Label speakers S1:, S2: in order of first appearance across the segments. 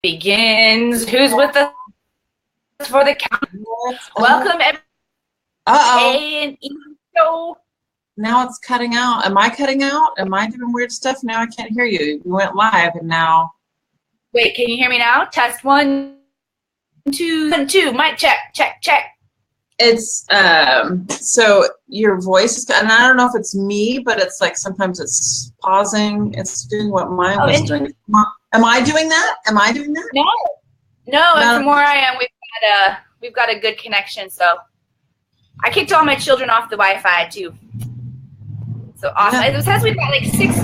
S1: Begins. Who's with us for the count? Welcome, A&E Show.
S2: Now it's cutting out. Am I cutting out? Am I doing weird stuff? Now I can't hear you. You went live and now.
S1: Wait, can you hear me now? Test 1, 2, 1, 2. Mic check, check, check.
S2: It's so your voice is, and I don't know if it's me, but it's like sometimes it's pausing. It's doing what mine was doing. Am I doing that? Am I doing that?
S1: No. And from where I am, we've got a good connection. So I kicked all my children off the Wi-Fi too. So awesome! Yeah. It says we've got like 6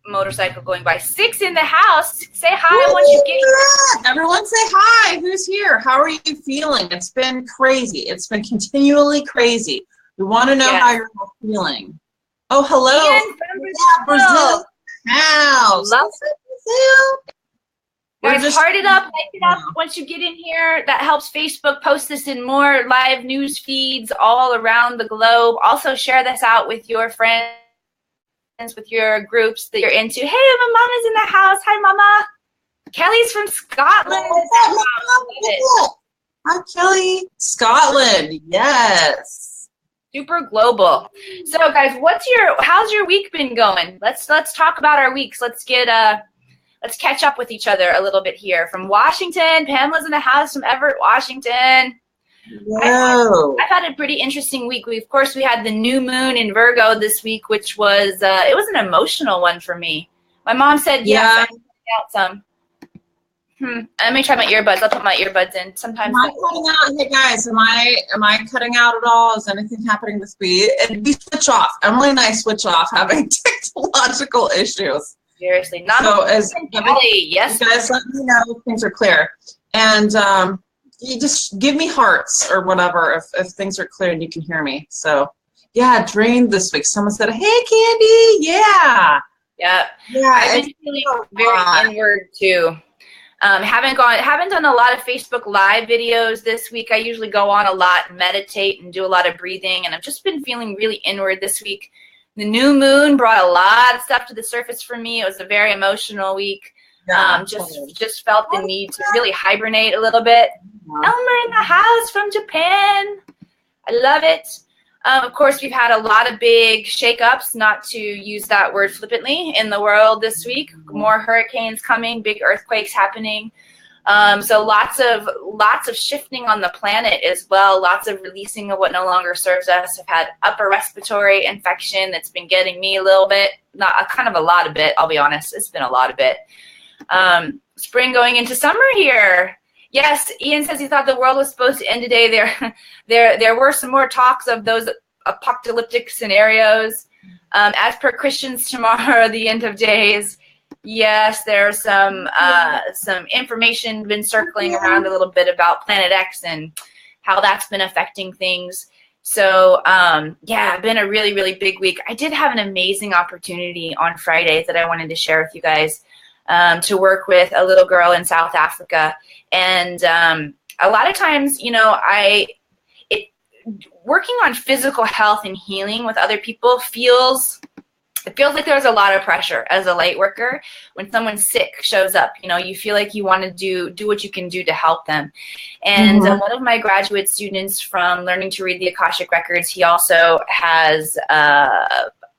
S1: motorcycle going by. 6 in the house. Say hi once you get here.
S2: Everyone say hi. Who's here? How are you feeling? It's been crazy. It's been continually crazy. We want to know how you're feeling. Oh, hello.
S1: Ian from Brazil.
S2: House.
S1: Love
S2: it, Brazil.
S1: Guys, heart it up, like it up once you get in here. That helps Facebook post this in more live news feeds all around the globe. Also share this out with your friends, with your groups that you're into. Hey, my mama's in the house. Hi, mama. Kelly's from Scotland.
S2: Hi, Kelly. Scotland. Yes.
S1: Super global. So, guys, how's your week been going? Let's talk about our weeks. Let's catch up with each other a little bit here. From Washington, Pamela's in the house from Everett, Washington.
S2: Whoa.
S1: I've had a pretty interesting week. Of course, we had the new moon in Virgo this week, which was it was an emotional one for me. My mom said, yes, I can out some. Let me try my earbuds. I'll put my earbuds in. Sometimes.
S2: Am I cutting out? Hey guys, am I cutting out at all? Is anything happening with me? And we switch off. Emily and I switch off having technological issues.
S1: Seriously, not
S2: so as
S1: yes.
S2: You guys let me know if things are clear, and you just give me hearts or whatever if things are clear and you can hear me. So yeah, drained this week. Someone said, "Hey, Candy." Yeah.
S1: I've been feeling very inward too. Haven't done a lot of Facebook Live videos this week. I usually go on a lot, meditate, and do a lot of breathing, and I've just been feeling really inward this week. The new moon brought a lot of stuff to the surface for me. It was a very emotional week. Just felt the need to really hibernate a little bit. Elmer in the house from Japan. I love it. Of course, we've had a lot of big shakeups, not to use that word flippantly, in the world this week. More hurricanes coming, big earthquakes happening. So lots of shifting on the planet as well. Lots of releasing of what no longer serves us. I've had upper respiratory infection that's been getting me a little bit, a lot of bit. I'll be honest, it's been a lot of bit. Spring going into summer here. Yes, Ian says he thought the world was supposed to end today. There were some more talks of those apocalyptic scenarios. As per Christians, tomorrow, the end of days. Yes, there's some information been circling around a little bit about Planet X and how that's been affecting things. So, been a really, really big week. I did have an amazing opportunity on Friday that I wanted to share with you guys, to work with a little girl in South Africa. And a lot of times, working on physical health and healing with other people feels like there's a lot of pressure as a light worker. When someone sick shows up, you feel like you want to do what you can do to help them. And one of my graduate students from learning to read the Akashic Records, he also has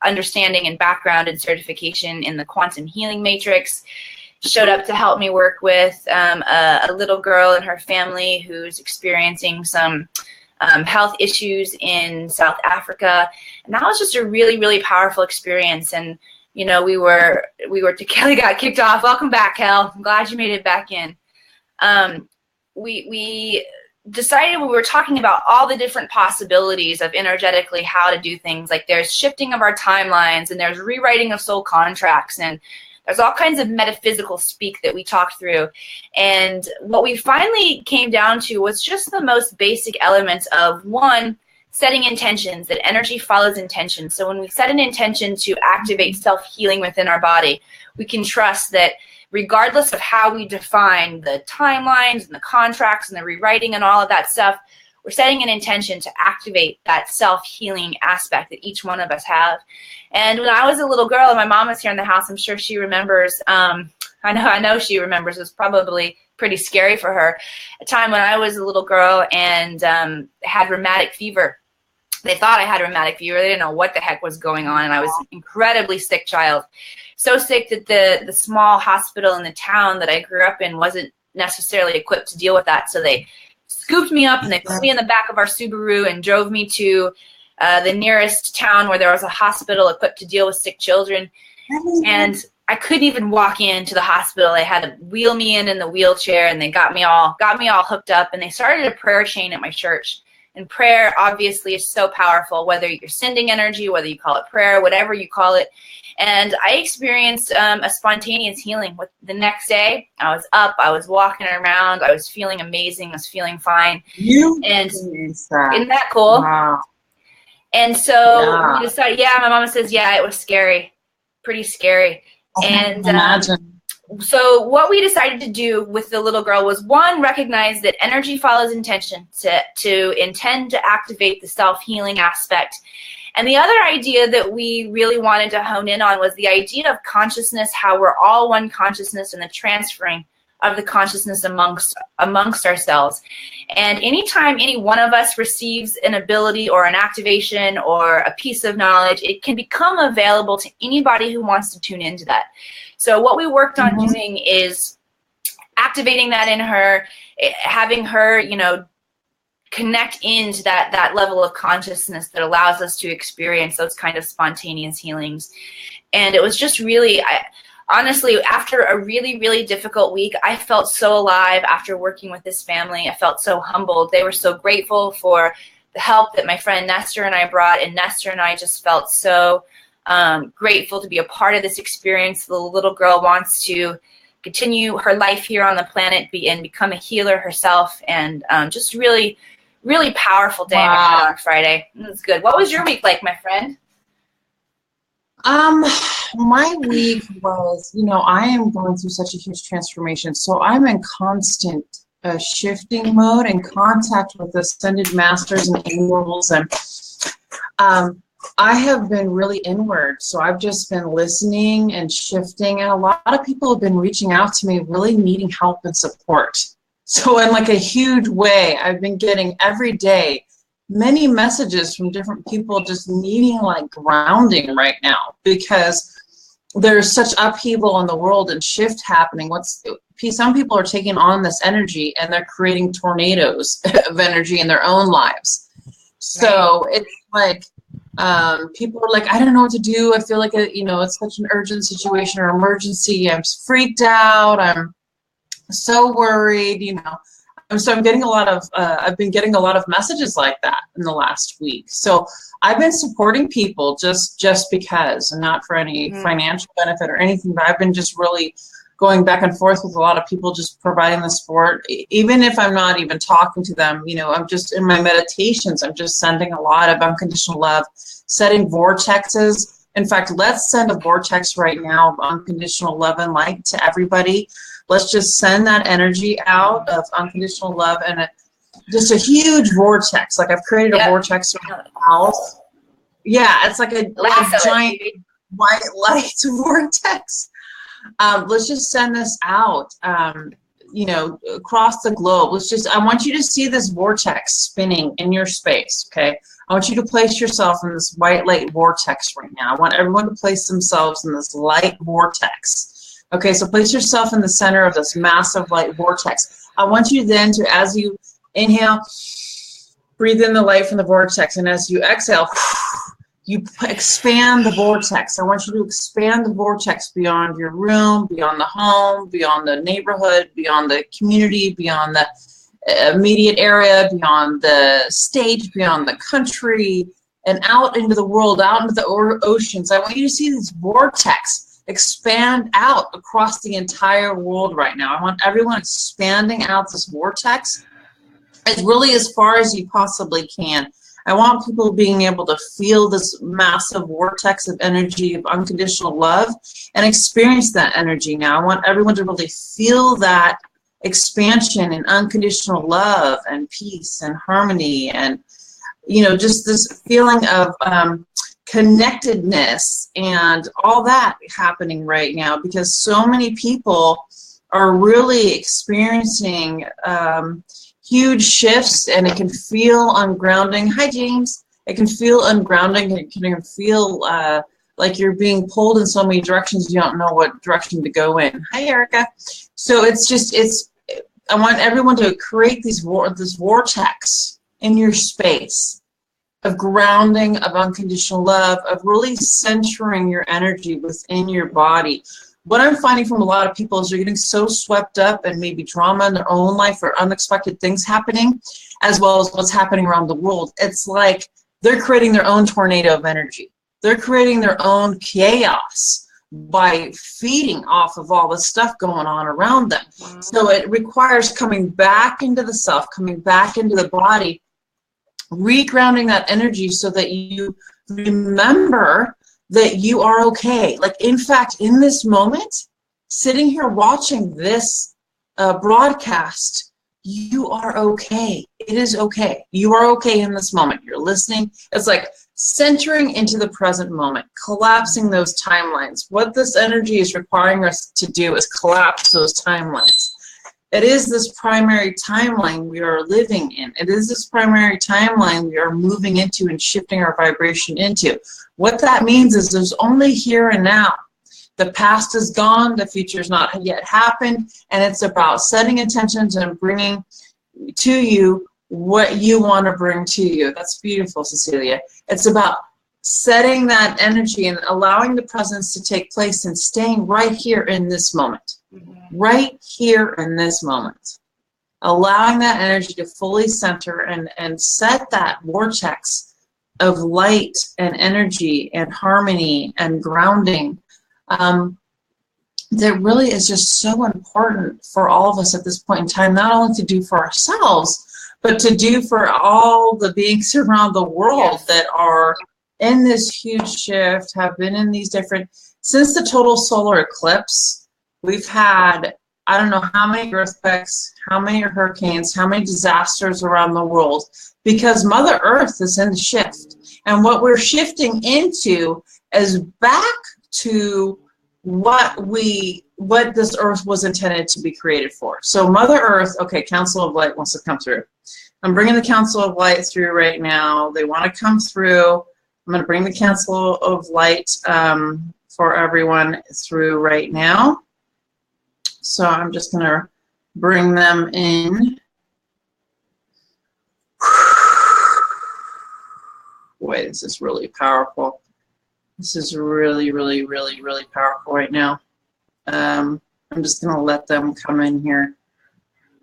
S1: understanding and background and certification in the quantum healing matrix, showed up to help me work with a little girl and her family who's experiencing some health issues in South Africa. And that was just a really, really powerful experience. And, Kelly got kicked off. Welcome back, Kel. I'm glad you made it back in. We decided we were talking about all the different possibilities of energetically how to do things. Like there's shifting of our timelines and there's rewriting of soul contracts and there's all kinds of metaphysical speak that we talked through. And what we finally came down to was just the most basic elements of, one, setting intentions, that energy follows intention. So when we set an intention to activate self-healing within our body, we can trust that regardless of how we define the timelines and the contracts and the rewriting and all of that stuff, we're setting an intention to activate that self-healing aspect that each one of us have. And when I was a little girl and my mom was here in the house, I'm sure she remembers, I I know she remembers. It was probably pretty scary for her. A time when I was a little girl and had rheumatic fever. They thought I had rheumatic fever. They didn't know what the heck was going on, and I was an incredibly sick child. So sick that the small hospital in the town that I grew up in wasn't necessarily equipped to deal with that. So they scooped me up and they put me in the back of our Subaru and drove me to the nearest town where there was a hospital equipped to deal with sick children. And I couldn't even walk into the hospital. They had to wheel me in the wheelchair, and they got me all hooked up, and they started a prayer chain at my church. And prayer obviously is so powerful, whether you're sending energy, whether you call it prayer, whatever you call it. And I experienced a spontaneous healing. The next day, I was up, I was walking around, I was feeling amazing, I was feeling fine. Isn't that cool?
S2: Wow.
S1: And so we decided, my mama says, it was scary, pretty scary. And so what we decided to do with the little girl was, one, recognize that energy follows intention, to intend to activate the self-healing aspect. And the other idea that we really wanted to hone in on was the idea of consciousness, how we're all one consciousness, and the transferring of the consciousness amongst ourselves. And anytime any one of us receives an ability or an activation or a piece of knowledge, it can become available to anybody who wants to tune into that. So what we worked on doing is activating that in her, having her, connect into that level of consciousness that allows us to experience those kind of spontaneous healings. And it was just really, honestly, after a really, really difficult week, I felt so alive after working with this family. I felt so humbled. They were so grateful for the help that my friend Nestor and I brought, and Nestor and I just felt so grateful to be a part of this experience. The little girl wants to continue her life here on the planet and become a healer herself, and just really, really powerful day on Friday. It was good. What was your week like, my friend?
S2: My week was, I am going through such a huge transformation. So I'm in constant shifting mode and contact with ascended masters and angels. And I have been really inward. So I've just been listening and shifting. And a lot of people have been reaching out to me, really needing help and support. So in like a huge way, I've been getting every day many messages from different people just needing like grounding right now, because there's such upheaval in the world and shift happening. Some people are taking on this energy and they're creating tornadoes of energy in their own lives. So it's like people are like, I don't know what to do. I feel like it's such an urgent situation or emergency. I'm freaked out. I'm so worried, So I'm getting I've been getting a lot of messages like that in the last week. So I've been supporting people just because, and not for any financial benefit or anything, but I've been just really going back and forth with a lot of people, just providing the support. Even if I'm not even talking to them, I'm just in my meditations, I'm just sending a lot of unconditional love, setting vortexes. In fact, let's send a vortex right now of unconditional love and light to everybody. Let's just send that energy out of unconditional love, and just a huge vortex. Like I've created a vortex around the house. Yeah, it's like a giant white light vortex. Let's just send this out, across the globe. I want you to see this vortex spinning in your space, okay? I want you to place yourself in this white light vortex right now. I want everyone to place themselves in this light vortex. Okay, so place yourself in the center of this massive light vortex. I want you then to, as you inhale, breathe in the light from the vortex, and as you exhale, you expand the vortex. I want you to expand the vortex beyond your room, beyond the home, beyond the neighborhood, beyond the community, beyond the immediate area, beyond the state, beyond the country, and out into the world, out into the oceans. I want you to see this vortex expand out across the entire world right now. I want everyone expanding out this vortex as really as far as you possibly can. I want people being able to feel this massive vortex of energy of unconditional love and experience that energy now. I want everyone to really feel that expansion and unconditional love and peace and harmony, and just this feeling of connectedness and all that happening right now, because so many people are really experiencing huge shifts, and it can feel ungrounding. Hi, James. It can feel ungrounding. It can feel like you're being pulled in so many directions you don't know what direction to go in. Hi, Erica. So I want everyone to create this vortex in your space of grounding, of unconditional love, of really centering your energy within your body. What I'm finding from a lot of people is they're getting so swept up in maybe drama in their own life or unexpected things happening, as well as what's happening around the world. It's like they're creating their own tornado of energy. They're creating their own chaos by feeding off of all the stuff going on around them. So it requires coming back into the self, coming back into the body, regrounding that energy so that you remember that you are okay. Like, in fact, in this moment, sitting here watching this broadcast, you are okay. It is okay. You are okay in this moment. You're listening. It's like centering into the present moment, collapsing those timelines. What this energy is requiring us to do is collapse those timelines. It is this primary timeline we are living in. It is this primary timeline we are moving into and shifting our vibration into. What that means is there's only here and now. The past is gone, the future's not yet happened, and it's about setting intentions and bringing to you what you want to bring to you. That's beautiful, Cecilia. It's about setting that energy and allowing the presence to take place and staying right here in this moment. Right here in this moment. Allowing that energy to fully center and set that vortex of light and energy and harmony and grounding that really is just so important for all of us at this point in time, not only to do for ourselves, but to do for all the beings around the world that are in this huge shift, have been in these different, since the total solar eclipse, we've had, I don't know how many earthquakes, how many hurricanes, how many disasters around the world, because Mother Earth is in the shift. And what we're shifting into is back to what this earth was intended to be created for. So Mother Earth, okay, Council of Light wants to come through. I'm bringing the Council of Light through right now. They want to come through. I'm going to bring the Council of Light for everyone through right now. So I'm just going to bring them in. Boy, this is really powerful. This is really, really, really, really powerful right now. I'm just going to let them come in here.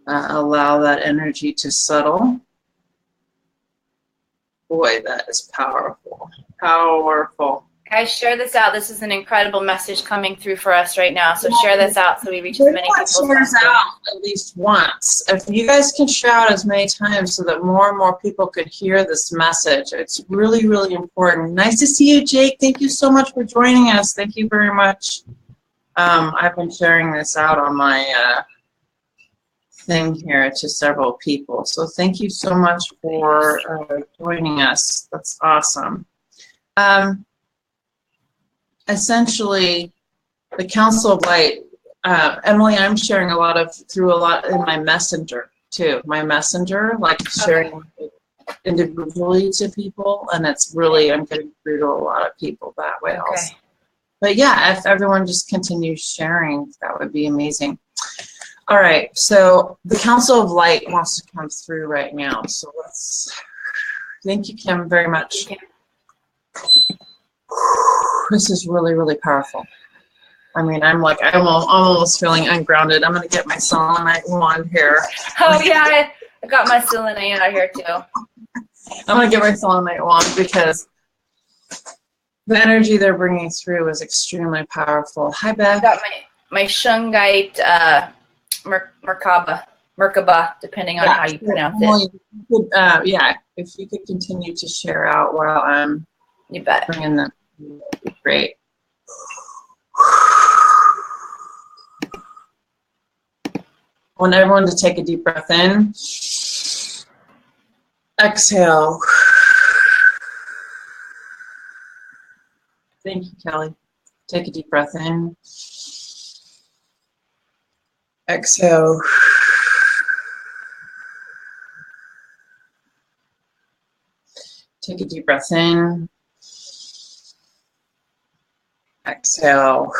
S2: Allow that energy to settle. Boy, that is powerful. Powerful.
S1: Guys, share this out. This is an incredible message coming through for us right now. So share this out so we reach as many people as possible.
S2: Shares out at least once. If you guys can share out as many times so that more and more people could hear this message, it's really, really important. Nice to see you, Jake. Thank you so much for joining us. Thank you very much. I've been sharing this out on my thing here to several people. So thank you so much for joining us. That's awesome. Essentially, the Council of Light, Emily, I'm sharing through a lot in my messenger too. My messenger, like sharing individually to people, and it's really, I'm getting through to a lot of people that way also. But yeah, if everyone just continues sharing, that would be amazing. All right, so the Council of Light wants to come through right now. So thank you, Kim, very much. This is really, really powerful. I mean, I'm almost feeling ungrounded. I'm going to get my selenite wand here.
S1: Oh, yeah, I got my selenite out here, too.
S2: I'm going to get my selenite wand because the energy they're bringing through is extremely powerful. Hi, Beth.
S1: I got my shungite Merkaba, depending on how you pronounce it.
S2: Yeah, if you could continue to share out while I'm bringing them. Great. I want everyone to take a deep breath in. Exhale. Thank you, Kelly. Take a deep breath in. Exhale. Take a deep breath in. Exhale.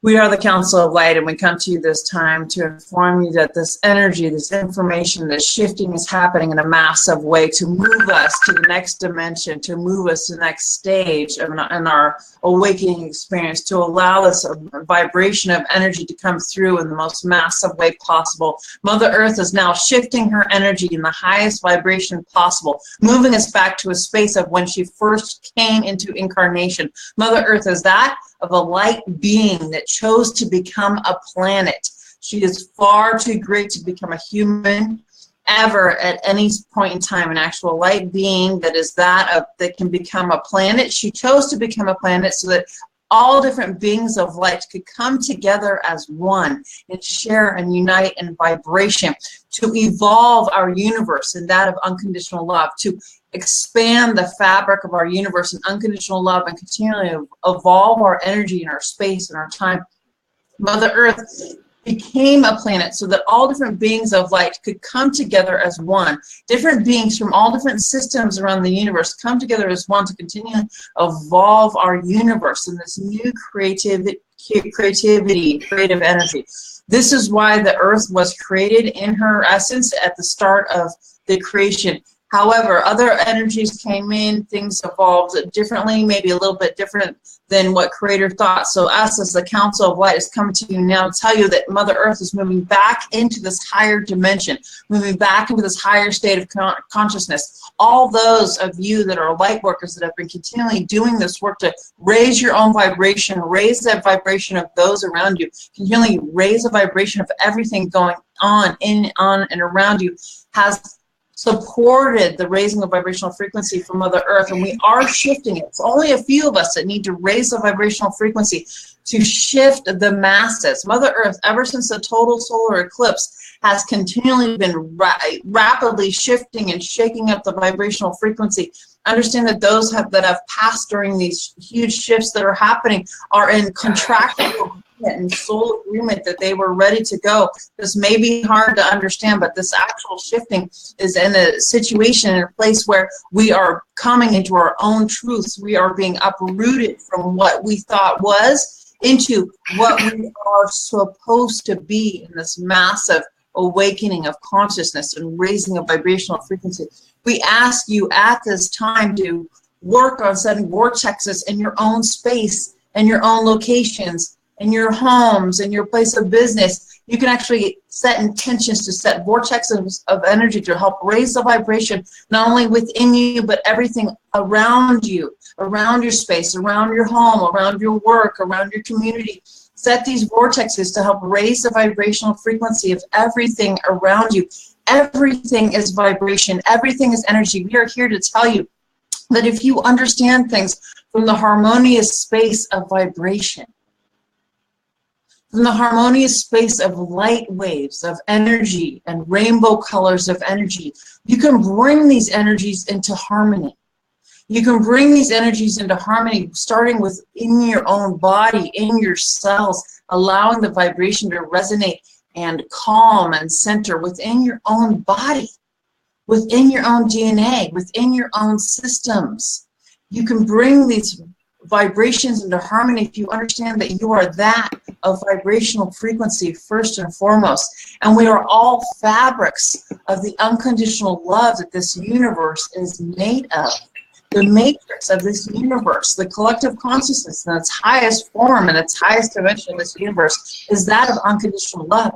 S2: We are the Council of Light, and we come to you this time to inform you that this energy, this information, this shifting is happening in a massive way to move us to the next dimension, to move us to the next stage in our awakening experience, to allow this vibration of energy to come through in the most massive way possible. Mother Earth is now shifting her energy in the highest vibration possible, moving us back to a space of when she first came into incarnation. Mother Earth is that of a light being that chose to become a planet. She is far too great to become a human ever at any point in time. An actual light being that is that can become a planet. She chose to become a planet so that all different beings of light could come together as one and share and unite in vibration to evolve our universe in that of unconditional love, to expand the fabric of our universe in unconditional love and continually evolve our energy and our space and our time. Mother Earth became a planet so that all different beings of light could come together as one. Different beings from all different systems around the universe come together as one to continually evolve our universe in this new creative energy. This is why the Earth was created in her essence at the start of the creation. However, other energies came in, things evolved differently, maybe a little bit different than what Creator thought. So us as the Council of Light is coming to you now to tell you that Mother Earth is moving back into this higher dimension, moving back into this higher state of consciousness. All those of you that are light workers that have been continually doing this work to raise your own vibration, raise that vibration of those around you, continually raise the vibration of everything going on, and around you, has supported the raising of vibrational frequency from Mother Earth, and we are shifting it. It's only a few of us that need to raise the vibrational frequency to shift the masses. Mother Earth, ever since the total solar eclipse, has continually been rapidly shifting and shaking up the vibrational frequency. Understand that those that have passed during these huge shifts that are happening are in contractual and soul agreement that they were ready to go. This may be hard to understand, but this actual shifting is in a situation, in a place where we are coming into our own truths. We are being uprooted from what we thought was into what we are supposed to be in this massive awakening of consciousness and raising of vibrational frequency. We ask you at this time to work on setting vortexes in your own space and your own locations, in your homes, in your place of business. You can actually set intentions to set vortexes of energy to help raise the vibration, not only within you, but everything around you, around your space, around your home, around your work, around your community. Set these vortexes to help raise the vibrational frequency of everything around you. Everything is vibration. Everything is energy. We are here to tell you that if you understand things from the harmonious space of vibration, from the harmonious space of light waves, of energy, and rainbow colors of energy, you can bring these energies into harmony. You can bring these energies into harmony, starting within your own body, in your cells, allowing the vibration to resonate and calm and center within your own body, within your own DNA, within your own systems. You can bring these vibrations into harmony if you understand that you are that of vibrational frequency first and foremost. And we are all fabrics of the unconditional love that this universe is made of. The matrix of this universe, the collective consciousness in its highest form and its highest dimension in this universe is that of unconditional love.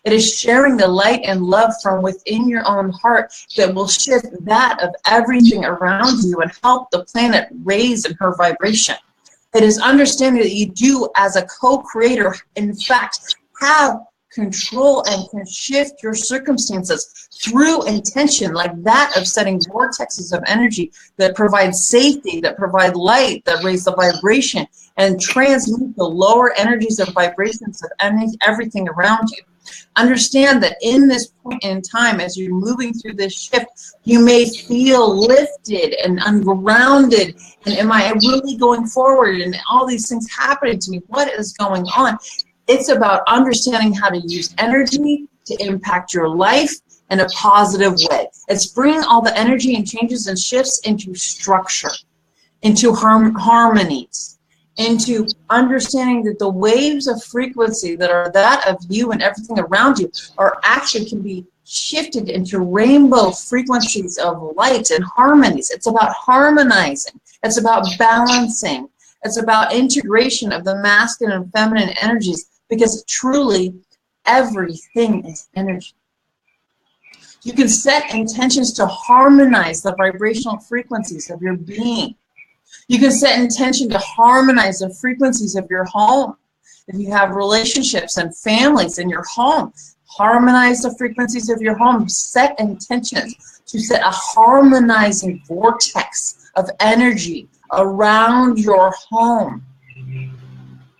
S2: It is sharing the light and love from within your own heart that will shift that of everything around you and help the planet raise in her vibration. It is understanding that you do, as a co-creator, in fact, have control and can shift your circumstances through intention, like that of setting vortexes of energy that provide safety, that provide light, that raise the vibration and transmute the lower energies of vibrations of everything around you. Understand that in this point in time, as you're moving through this shift, you may feel lifted and ungrounded. And am I really going forward? And all these things happening to me. What is going on? It's about understanding how to use energy to impact your life in a positive way. It's bringing all the energy and changes and shifts into structure, into harmonies, into understanding that the waves of frequency that are that of you and everything around you are actually can be shifted into rainbow frequencies of light and harmonies. It's about harmonizing. It's about balancing. It's about integration of the masculine and feminine energies, because truly everything is energy. You can set intentions to harmonize the vibrational frequencies of your being. You can set intention to harmonize the frequencies of your home. If you have relationships and families in your home, harmonize the frequencies of your home. Set intentions to set a harmonizing vortex of energy around your home.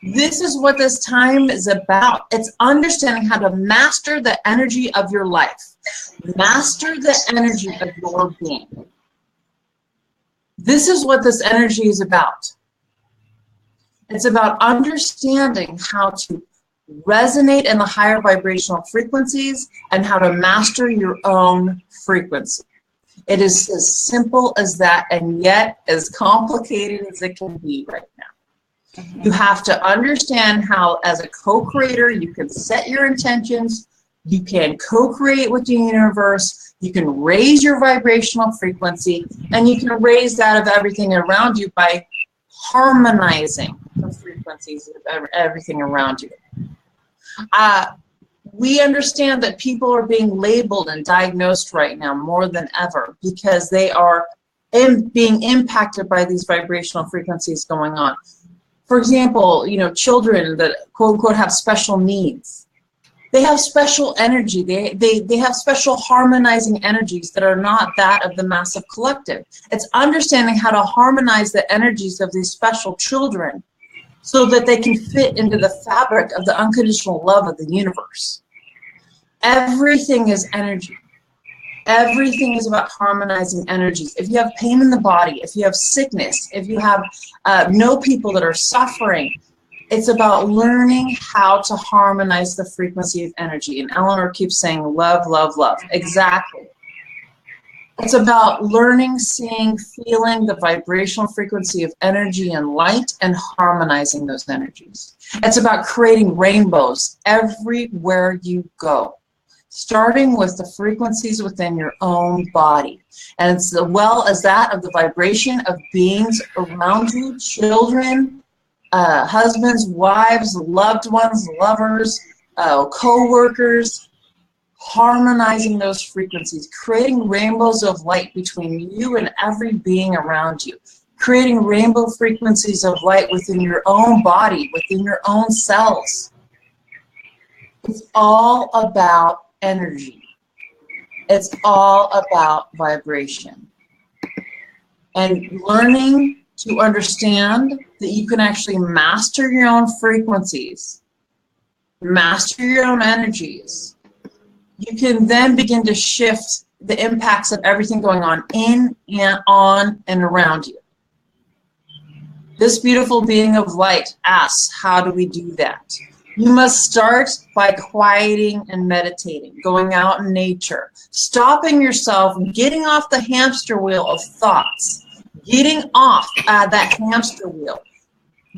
S2: This is what this time is about. It's understanding how to master the energy of your life. Master the energy of your being. This is what this energy is about. It's about understanding how to resonate in the higher vibrational frequencies and how to master your own frequency. It is as simple as that, and yet as complicated as it can be right now. You have to understand how, as a co-creator, you can set your intentions, you can co-create with the universe, you can raise your vibrational frequency, and you can raise that of everything around you by harmonizing the frequencies of everything around you. We understand that people are being labeled and diagnosed right now more than ever because they are being impacted by these vibrational frequencies going on. For example, children that quote unquote have special needs. They have special energy. They have special harmonizing energies that are not that of the massive collective. It's understanding how to harmonize the energies of these special children so that they can fit into the fabric of the unconditional love of the universe. Everything is energy. Everything is about harmonizing energies. If you have pain in the body, if you have sickness, if you have know people that are suffering, it's about learning how to harmonize the frequency of energy. And Eleanor keeps saying love, love, love. Exactly. It's about learning, seeing, feeling the vibrational frequency of energy and light and harmonizing those energies. It's about creating rainbows everywhere you go, starting with the frequencies within your own body, and it's as well as that of the vibration of beings around you, children, husbands, wives, loved ones, lovers, co-workers, harmonizing those frequencies, creating rainbows of light between you and every being around you, creating rainbow frequencies of light within your own body, within your own cells. It's all about energy. It's all about vibration. And learning to understand that you can actually master your own frequencies, master your own energies. You can then begin to shift the impacts of everything going on in and on and around you. This beautiful being of light asks, how do we do that? You must start by quieting and meditating, going out in nature, stopping yourself, getting off the hamster wheel of thoughts, getting off that hamster wheel,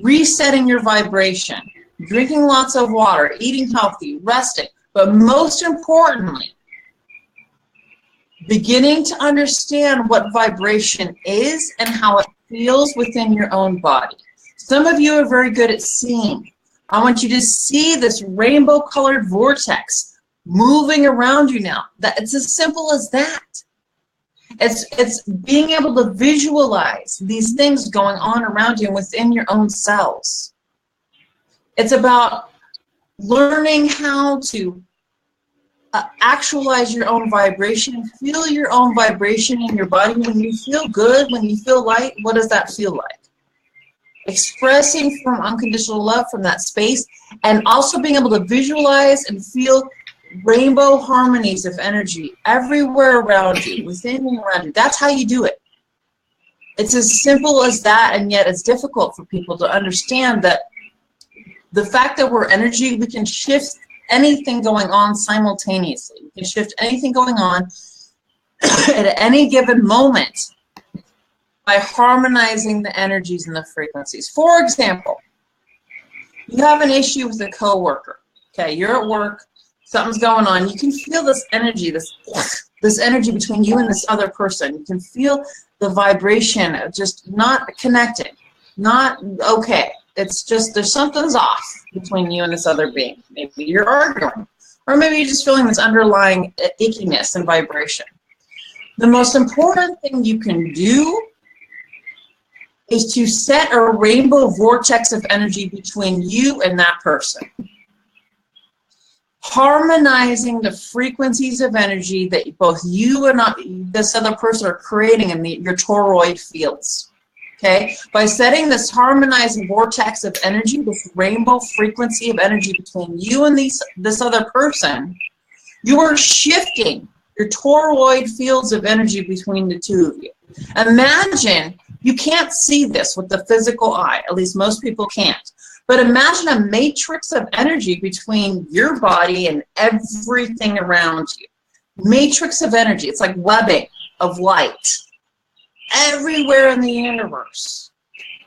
S2: resetting your vibration, drinking lots of water, eating healthy, resting, but most importantly, beginning to understand what vibration is and how it feels within your own body. Some of you are very good at seeing. I want you to see this rainbow-colored vortex moving around you now. It's as simple as that. It's being able to visualize these things going on around you and within your own cells. It's about learning how to actualize your own vibration, feel your own vibration in your body. When you feel good, when you feel light, what does that feel like? Expressing from unconditional love from that space, and also being able to visualize and feel rainbow harmonies of energy everywhere around you, within and around you. That's how you do it. It's as simple as that, and yet it's difficult for people to understand that the fact that we're energy, we can shift anything going on simultaneously. We can shift anything going on at any given moment by harmonizing the energies and the frequencies. For example, you have an issue with a coworker. Okay, you're at work, something's going on. You can feel this energy, this energy between you and this other person. You can feel the vibration of just not connecting, not okay. It's just there's something's off between you and this other being. Maybe you're arguing, or maybe you're just feeling this underlying ickiness and vibration. The most important thing you can do is to set a rainbow vortex of energy between you and that person. Harmonizing the frequencies of energy that both you and this other person are creating in your toroid fields. Okay? By setting this harmonizing vortex of energy, this rainbow frequency of energy between you and this other person, you are shifting your toroid fields of energy between the two of you. Imagine, you can't see this with the physical eye, at least most people can't, but imagine a matrix of energy between your body and everything around you. Matrix of energy, it's like webbing of light everywhere in the universe.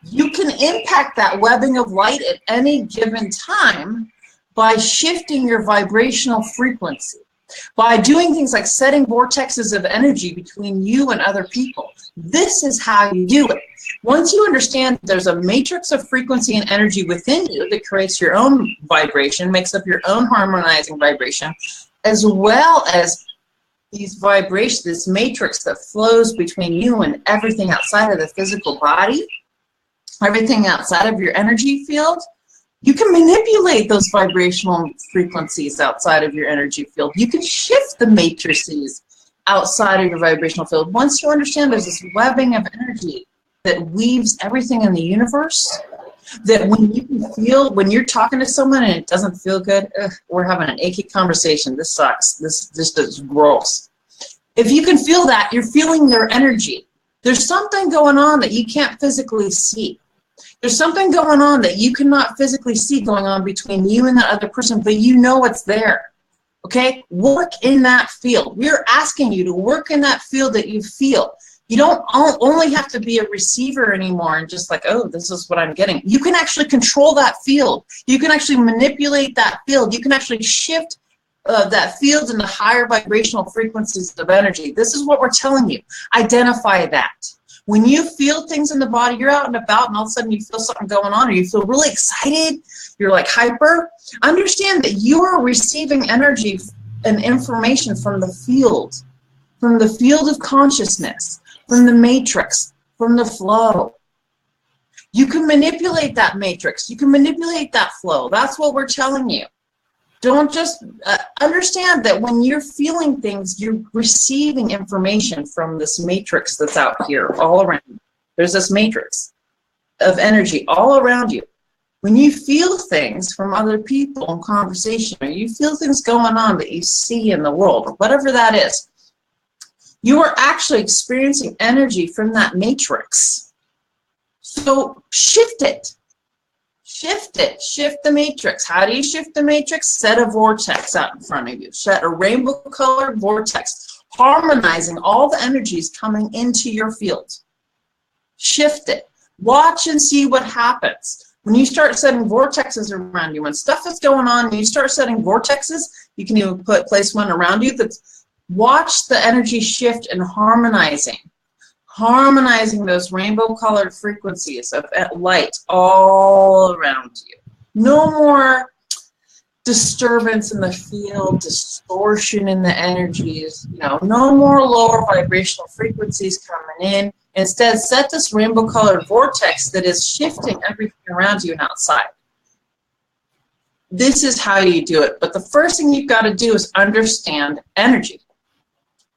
S2: You can impact that webbing of light at any given time by shifting your vibrational frequency, by doing things like setting vortexes of energy between you and other people. This is how you do it. Once you understand there's a matrix of frequency and energy within you that creates your own vibration, makes up your own harmonizing vibration, as well as these vibrations, this matrix that flows between you and everything outside of the physical body, everything outside of your energy field, you can manipulate those vibrational frequencies outside of your energy field. You can shift the matrices outside of your vibrational field. Once you understand there's this webbing of energy that weaves everything in the universe, that when you can feel, when you're talking to someone and it doesn't feel good, we're having an achy conversation, this sucks, this is gross. If you can feel that, you're feeling their energy. There's something going on that you can't physically see. There's something going on that you cannot physically see going on between you and that other person, but you know it's there. Okay? Work in that field. We're asking you to work in that field that you feel. You don't only have to be a receiver anymore and just like, oh, this is what I'm getting. You can actually control that field. You can actually manipulate that field. You can actually shift that field into higher vibrational frequencies of energy. This is what we're telling you. Identify that. When you feel things in the body, you're out and about and all of a sudden you feel something going on or you feel really excited, you're like hyper, understand that you are receiving energy and information from the field of consciousness, from the matrix, from the flow. You can manipulate that matrix. You can manipulate that flow. That's what we're telling you. Don't just understand that when you're feeling things, you're receiving information from this matrix that's out here all around you. There's this matrix of energy all around you. When you feel things from other people in conversation, or you feel things going on that you see in the world, or whatever that is, you are actually experiencing energy from that matrix. So shift it. Shift it. Shift the matrix. How do you shift the matrix? Set a vortex out in front of you. Set a rainbow-colored vortex, harmonizing all the energies coming into your field. Shift it. Watch and see what happens. When you start setting vortexes around you, when stuff is going on, and you start setting vortexes, you can even place one around you that's watch the energy shift and harmonizing those rainbow-colored frequencies of light all around you. No more disturbance in the field, distortion in the energies, no more lower vibrational frequencies coming in. Instead, set this rainbow-colored vortex that is shifting everything around you and outside. This is how you do it. But the first thing you've got to do is understand energy.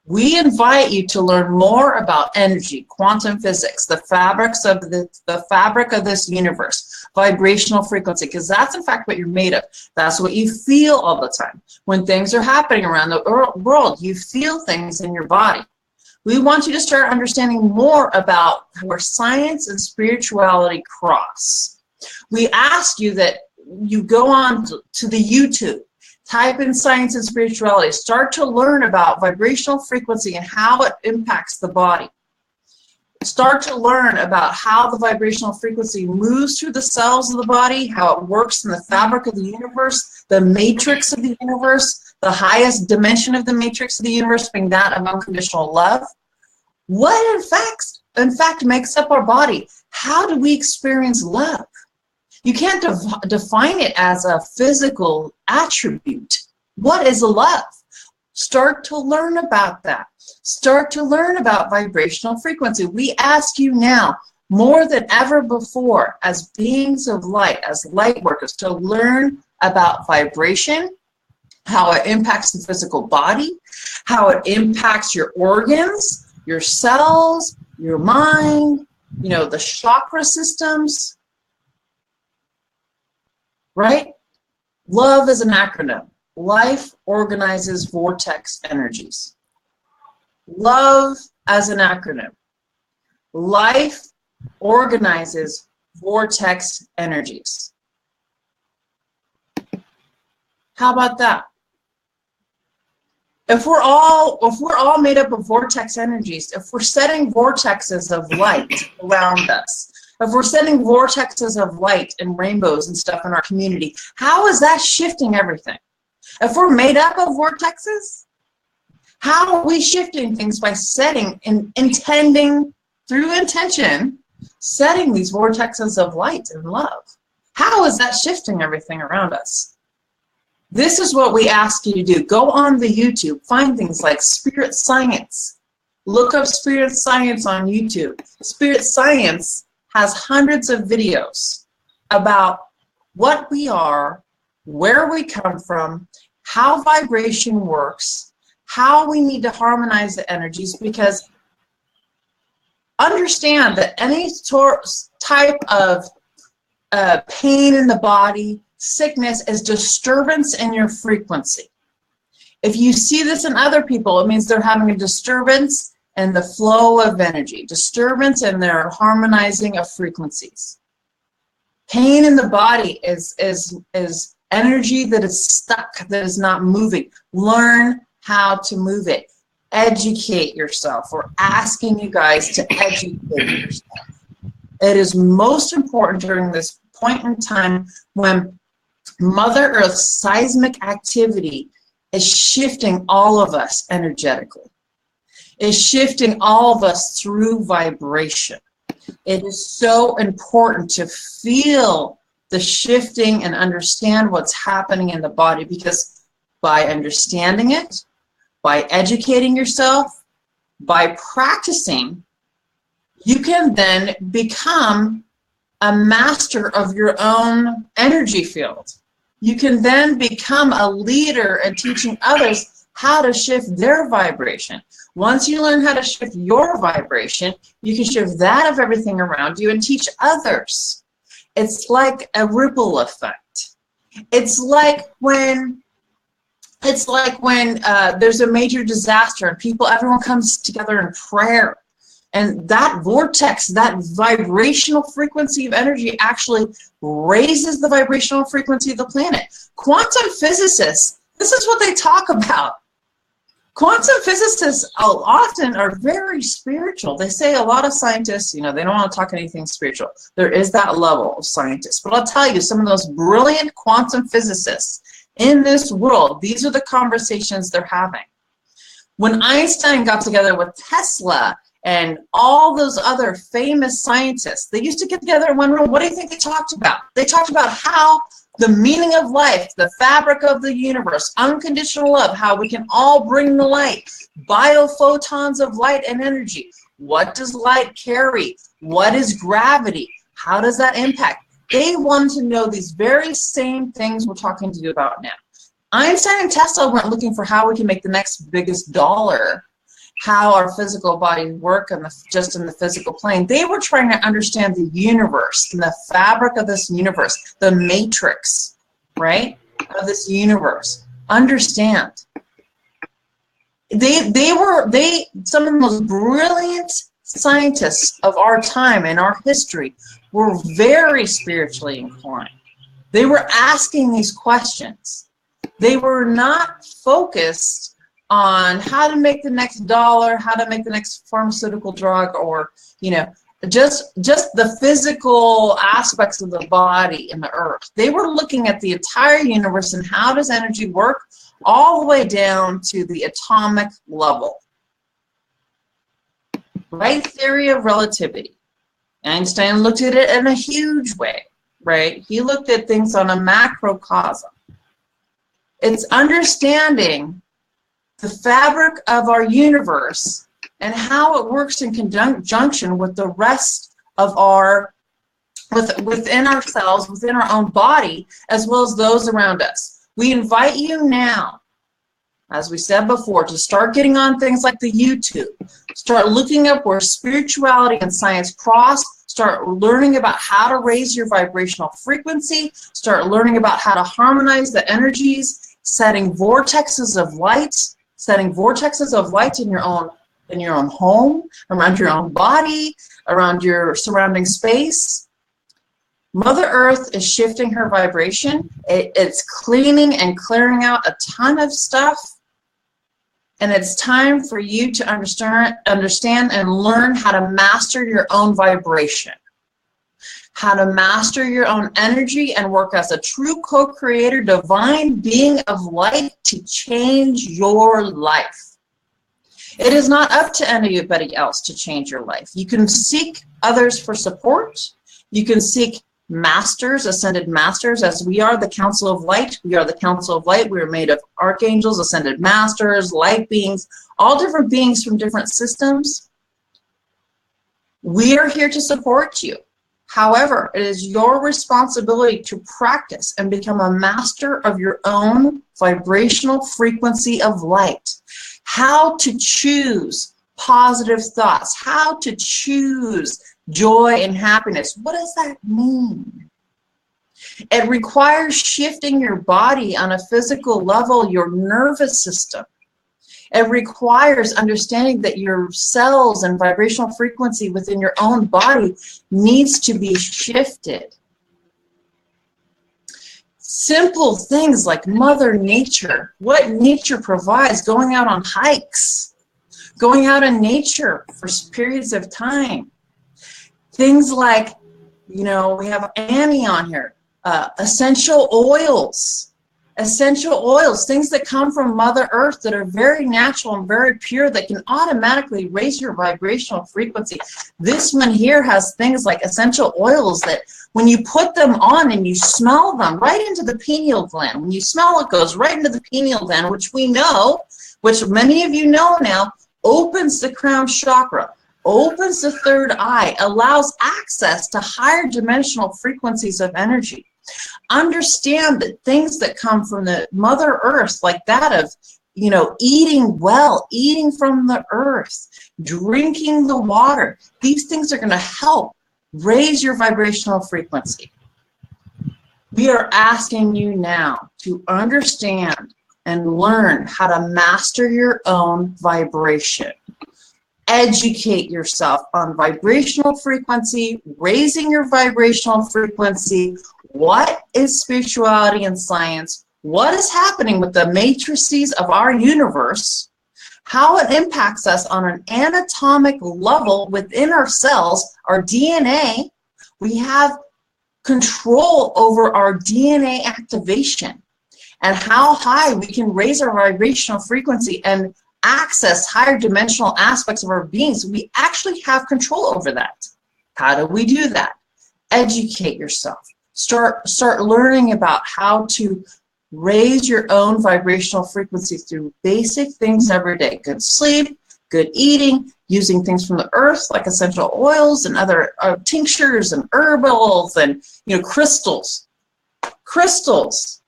S2: We invite you to learn more about energy, quantum physics, the fabric of this universe, vibrational frequency, because that's in fact what you're made of. That's what you feel all the time. When things are happening around the world, you feel things in your body. We want you to start understanding more about where science and spirituality cross. We ask you that you go on to the YouTube, type in science and spirituality, start to learn about vibrational frequency and how it impacts the body. Start to learn about how the vibrational frequency moves through the cells of the body, how it works in the fabric of the universe, the matrix of the universe, the highest dimension of the matrix of the universe being that of unconditional love. What in fact makes up our body? How do we experience love? You can't define it as a physical attribute. What is love? Start to learn about that. Start to learn about vibrational frequency. We ask you now, more than ever before, as beings of light, as light workers, to learn about vibration, how it impacts the physical body, how it impacts your organs, your cells, your mind, the chakra systems, right? Love is an acronym. Life organizes vortex energies. Love as an acronym. Life organizes vortex energies. How about that? If we're all made up of vortex energies, if we're setting vortexes of light around us, if we're setting vortexes of light and rainbows and stuff in our community, how is that shifting everything? If we're made up of vortexes, how are we shifting things by setting and intending through intention, setting these vortexes of light and love? How is that shifting everything around us? This is what we ask you to do. Go on the YouTube, find things like Spirit Science. Look up Spirit Science on YouTube. Spirit Science has hundreds of videos about what we are, where we come from, how vibration works, how we need to harmonize the energies, because understand that any type of pain in the body, sickness, is disturbance in your frequency. If you see this in other people, it means they're having a disturbance in the flow of energy, disturbance in their harmonizing of frequencies. Pain in the body is energy that is stuck, that is not moving. Learn how to move it. Educate yourself. We're asking you guys to educate yourself. It is most important during this point in time when Mother Earth's seismic activity is shifting all of us energetically. Is shifting all of us through vibration. It is so important to feel the shifting and understand what's happening in the body, because by understanding it, by educating yourself, by practicing, you can then become a master of your own energy field. You can then become a leader and teaching others how to shift their vibration. Once you learn how to shift your vibration, you can shift that of everything around you and teach others. It's like a ripple effect. It's like when there's a major disaster and everyone comes together in prayer. And that vortex, that vibrational frequency of energy actually raises the vibrational frequency of the planet. Quantum physicists, this is what they talk about. Quantum physicists often are very spiritual. They say a lot of scientists, they don't want to talk anything spiritual. There is that level of scientists. But I'll tell you, some of those brilliant quantum physicists in this world, these are the conversations they're having. When Einstein got together with Tesla and all those other famous scientists, they used to get together in one room. What do you think they talked about? They talked about how the meaning of life, the fabric of the universe, unconditional love, how we can all bring the light, biophotons of light and energy. What does light carry? What is gravity? How does that impact? They want to know these very same things we're talking to you about now. Einstein and Tesla weren't looking for how we can make the next biggest dollar. how our physical bodies work and just in the physical plane. They were trying to understand the universe and the fabric of this universe, the matrix, right, of this universe. Understand. They were some of the most brilliant scientists of our time and our history were very spiritually inclined. They were asking these questions. They were not focused on how to make the next dollar, how to make the next pharmaceutical drug, or, you know, just the physical aspects of the body and the earth. They were looking at the entire universe and how does energy work all the way down to the atomic level. Right? Theory of relativity. Einstein looked at it in a huge way, right? He looked at things on a macrocosm. It's understanding the fabric of our universe and how it works in conjunction with the rest of our, within ourselves, within our own body, as well as those around us. We invite you now, as we said before, to start getting on things like the YouTube, start looking up where spirituality and science cross, start learning about how to raise your vibrational frequency, start learning about how to harmonize the energies, setting vortexes of light, in your own home, around your own body, around your surrounding space. Mother Earth is shifting her vibration. It's cleaning and clearing out a ton of stuff. And it's time for you to understand and learn how to master your own vibration, how to master your own energy and work as a true co-creator, divine being of light to change your life. It is not up to anybody else to change your life. You can seek others for support. You can seek masters, ascended masters, as we are the Council of Light. We are the Council of Light. We are made of archangels, ascended masters, light beings, all different beings from different systems. We are here to support you. However, it is your responsibility to practice and become a master of your own vibrational frequency of light. How to choose positive thoughts, how to choose joy and happiness. What does that mean? It requires shifting your body on a physical level, your nervous system. It requires understanding that your cells and vibrational frequency within your own body needs to be shifted. Simple things like Mother Nature, what nature provides, going out on hikes, going out in nature for periods of time. Things like, you know, we have A&E on here, essential oils, things that come from Mother Earth that are very natural and very pure that can automatically raise your vibrational frequency. This one here has things like essential oils that when you put them on and you smell them right into the pineal gland, when you smell it goes right into the pineal gland, which we know, which many of you know now, opens the crown chakra, opens the third eye, allows access to higher dimensional frequencies of energy. Understand that things that come from the Mother Earth, like that of, you know, eating well, eating from the earth, drinking the water, these things are going to help raise your vibrational frequency. We are asking you now to understand and learn how to master your own vibration. Educate yourself on vibrational frequency, raising your vibrational frequency. What is spirituality and science? What is happening with the matrices of our universe? How it impacts us on an anatomic level within our cells, our DNA. We have control over our DNA activation and how high we can raise our vibrational frequency and access higher dimensional aspects of our beings. We actually have control over that. How do we do that? Educate yourself. Start learning about how to raise your own vibrational frequency through basic things every day. Good sleep, good eating, using things from the earth like essential oils and other tinctures and herbals and, you know, crystals. Crystals.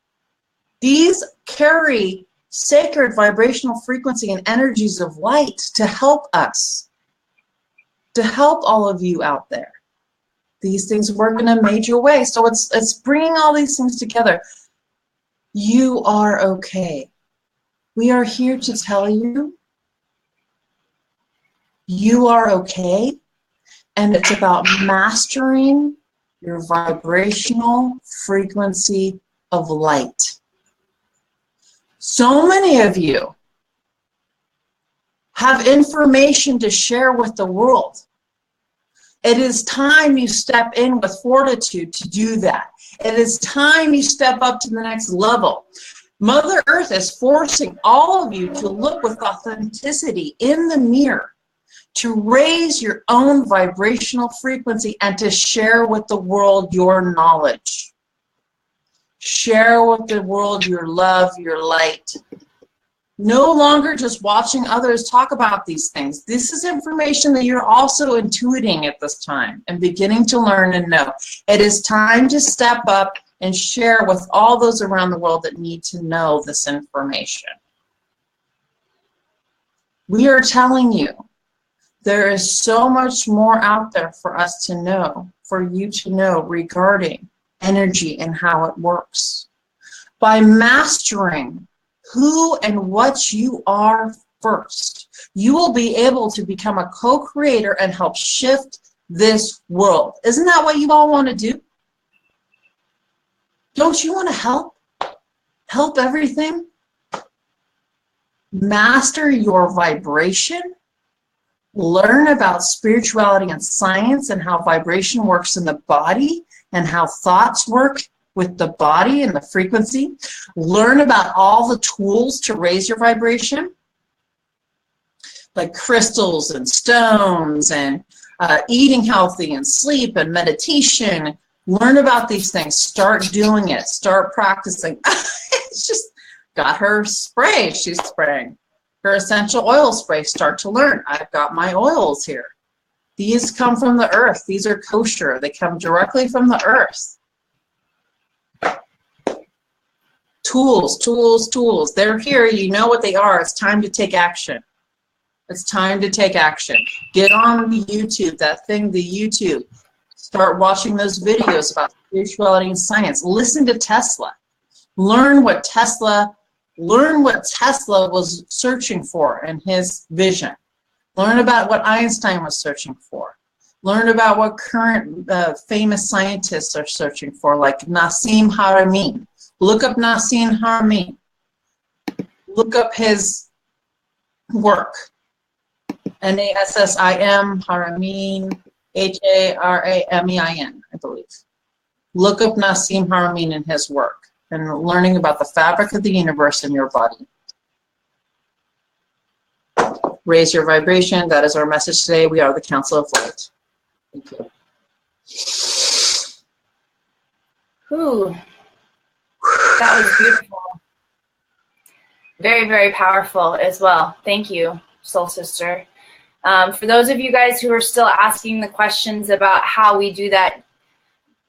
S2: These carry sacred vibrational frequency and energies of light to help us, to help all of you out there. These things work in a major way. So it's bringing all these things together. You are okay. We are here to tell you you are okay. And it's about mastering your vibrational frequency of light. So many of you have information to share with the world. It is time you step in with fortitude to do that. It is time you step up to the next level. Mother Earth is forcing all of you to look with authenticity in the mirror, to raise your own vibrational frequency and to share with the world your knowledge. Share with the world your love, your light. No longer just watching others talk about these things. This is information that you're also intuiting at this time and beginning to learn and know. It is time to step up and share with all those around the world that need to know this information. We are telling you, there is so much more out there for us to know, for you to know regarding energy and how it works. By mastering who and what you are first, you will be able to become a co-creator and help shift this world. Isn't that what you all want to do? Don't you want to help? Help everything? Master your vibration. Learn about spirituality and science and how vibration works in the body and how thoughts work with the body and the frequency. Learn about all the tools to raise your vibration, like crystals and stones and eating healthy and sleep and meditation. Learn about these things. Start doing it. Start practicing. It's just got her spray. She's spraying her essential oil spray. Start to learn. I've got my oils here. These come from the earth. These are kosher. They come directly from the earth. Tools, tools, tools. They're here. You know what they are. It's time to take action. It's time to take action. Get on the YouTube, that thing, the YouTube. Start watching those videos about spirituality and science. Listen to Tesla. Learn what Tesla was searching for in his vision. Learn about what Einstein was searching for. Learn about what current famous scientists are searching for, like Nassim Haramein. Look up Nassim Haramein. Look up his work. Nassim Haramein, Haramein, I believe. Look up Nassim Haramein and his work and learning about the fabric of the universe in your body. Raise your vibration. That is our message today. We are the Council of Light. Thank you.
S1: Ooh. That was beautiful. Very, very powerful as well. Thank you, Soul Sister. For those of you guys who are still asking the questions about how we do that,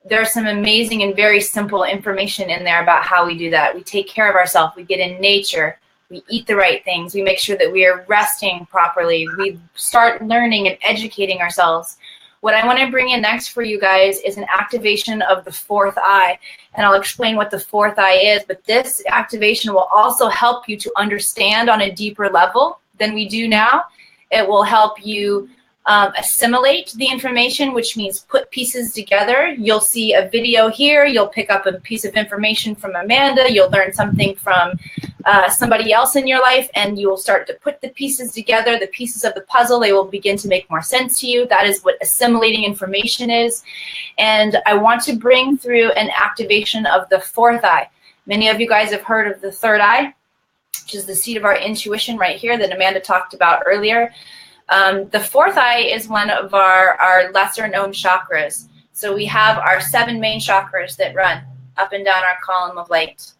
S1: there's some amazing and very simple information in there about how we do that. We take care of ourselves. We get in nature. We eat the right things. We make sure that we are resting properly. We start learning and educating ourselves. What I want to bring in next for you guys is an activation of the fourth eye. And I'll explain what the fourth eye is. But this activation will also help you to understand on a deeper level than we do now. It will help you assimilate the information, which means put pieces together. You'll see a video here. You'll pick up a piece of information from Amanda. You'll learn something from somebody else in your life, and you will start to put the pieces together, the pieces of the puzzle. They will begin to make more sense to you. That is what assimilating information is. And I want to bring through an activation of the fourth eye. Many of you guys have heard of the third eye, which is the seat of our intuition right here that Amanda talked about earlier. The fourth eye is one of our lesser known chakras. So we have our 7 main chakras that run up and down our column of light.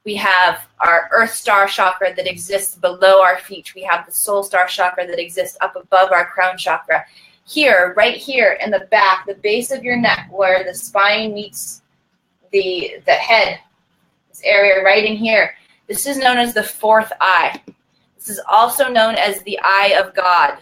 S1: We have our earth star chakra that exists below our feet. We have the soul star chakra that exists up above our crown chakra. Here, right here in the back, the base of your neck, where the spine meets the head, this area right in here, This is known as the fourth eye. This is also known as the eye of God.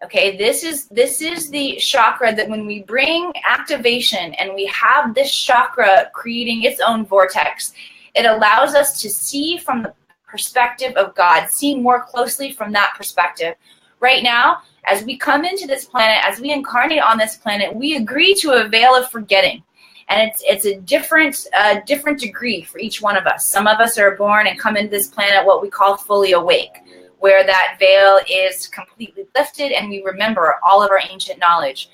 S1: Okay, this is the chakra that when we bring activation and we have this chakra creating its own vortex, it allows us to see from the perspective of God, see more closely from that perspective. Right now, as we come into this planet, as we incarnate on this planet, we agree to a veil of forgetting. And it's a different degree for each one of us. Some of us are born and come into this planet what we call fully awake, where that veil is completely lifted and we remember all of our ancient knowledge.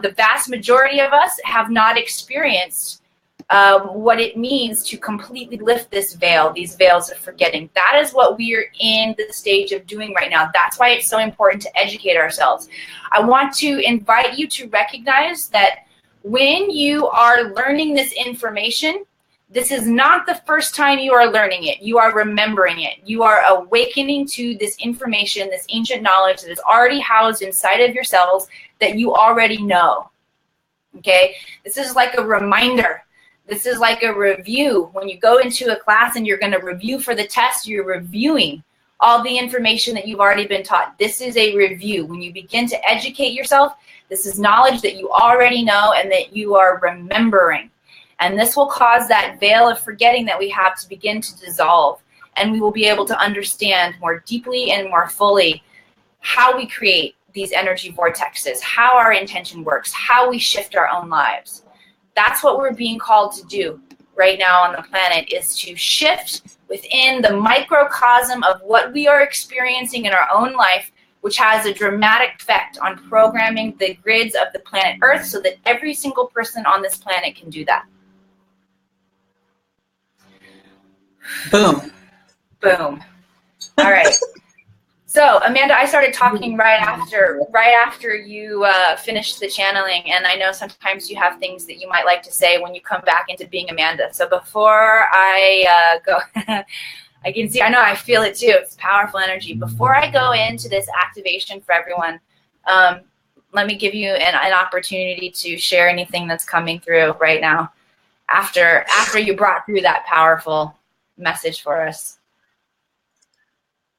S1: The vast majority of us have not experienced what it means to completely lift this veil, these veils of forgetting. That is what we are in the stage of doing right now. That's why it's so important to educate ourselves. I want to invite you to recognize that when you are learning this information, this is not the first time you are learning it. You are remembering it. You are awakening to this information, this ancient knowledge that is already housed inside of your cells that you already know. Okay? This is like a reminder. This is like a review. When you go into a class and you're going to review for the test, you're reviewing all the information that you've already been taught. This is a review. When you begin to educate yourself, this is knowledge that you already know and that you are remembering. And this will cause that veil of forgetting that we have to begin to dissolve. And we will be able to understand more deeply and more fully how we create these energy vortexes, how our intention works, how we shift our own lives. That's what we're being called to do right now on the planet, is to shift within the microcosm of what we are experiencing in our own life, which has a dramatic effect on programming the grids of the planet Earth so that every single person on this planet can do that.
S2: Boom.
S1: Boom. All right. So, Amanda, I started talking right after you finished the channeling, and I know sometimes you have things that you might like to say when you come back into being Amanda. So before I go, I can see, I know I feel it too. It's powerful energy. Before I go into this activation for everyone, let me give you an opportunity to share anything that's coming through right now after you brought through that powerful message for us.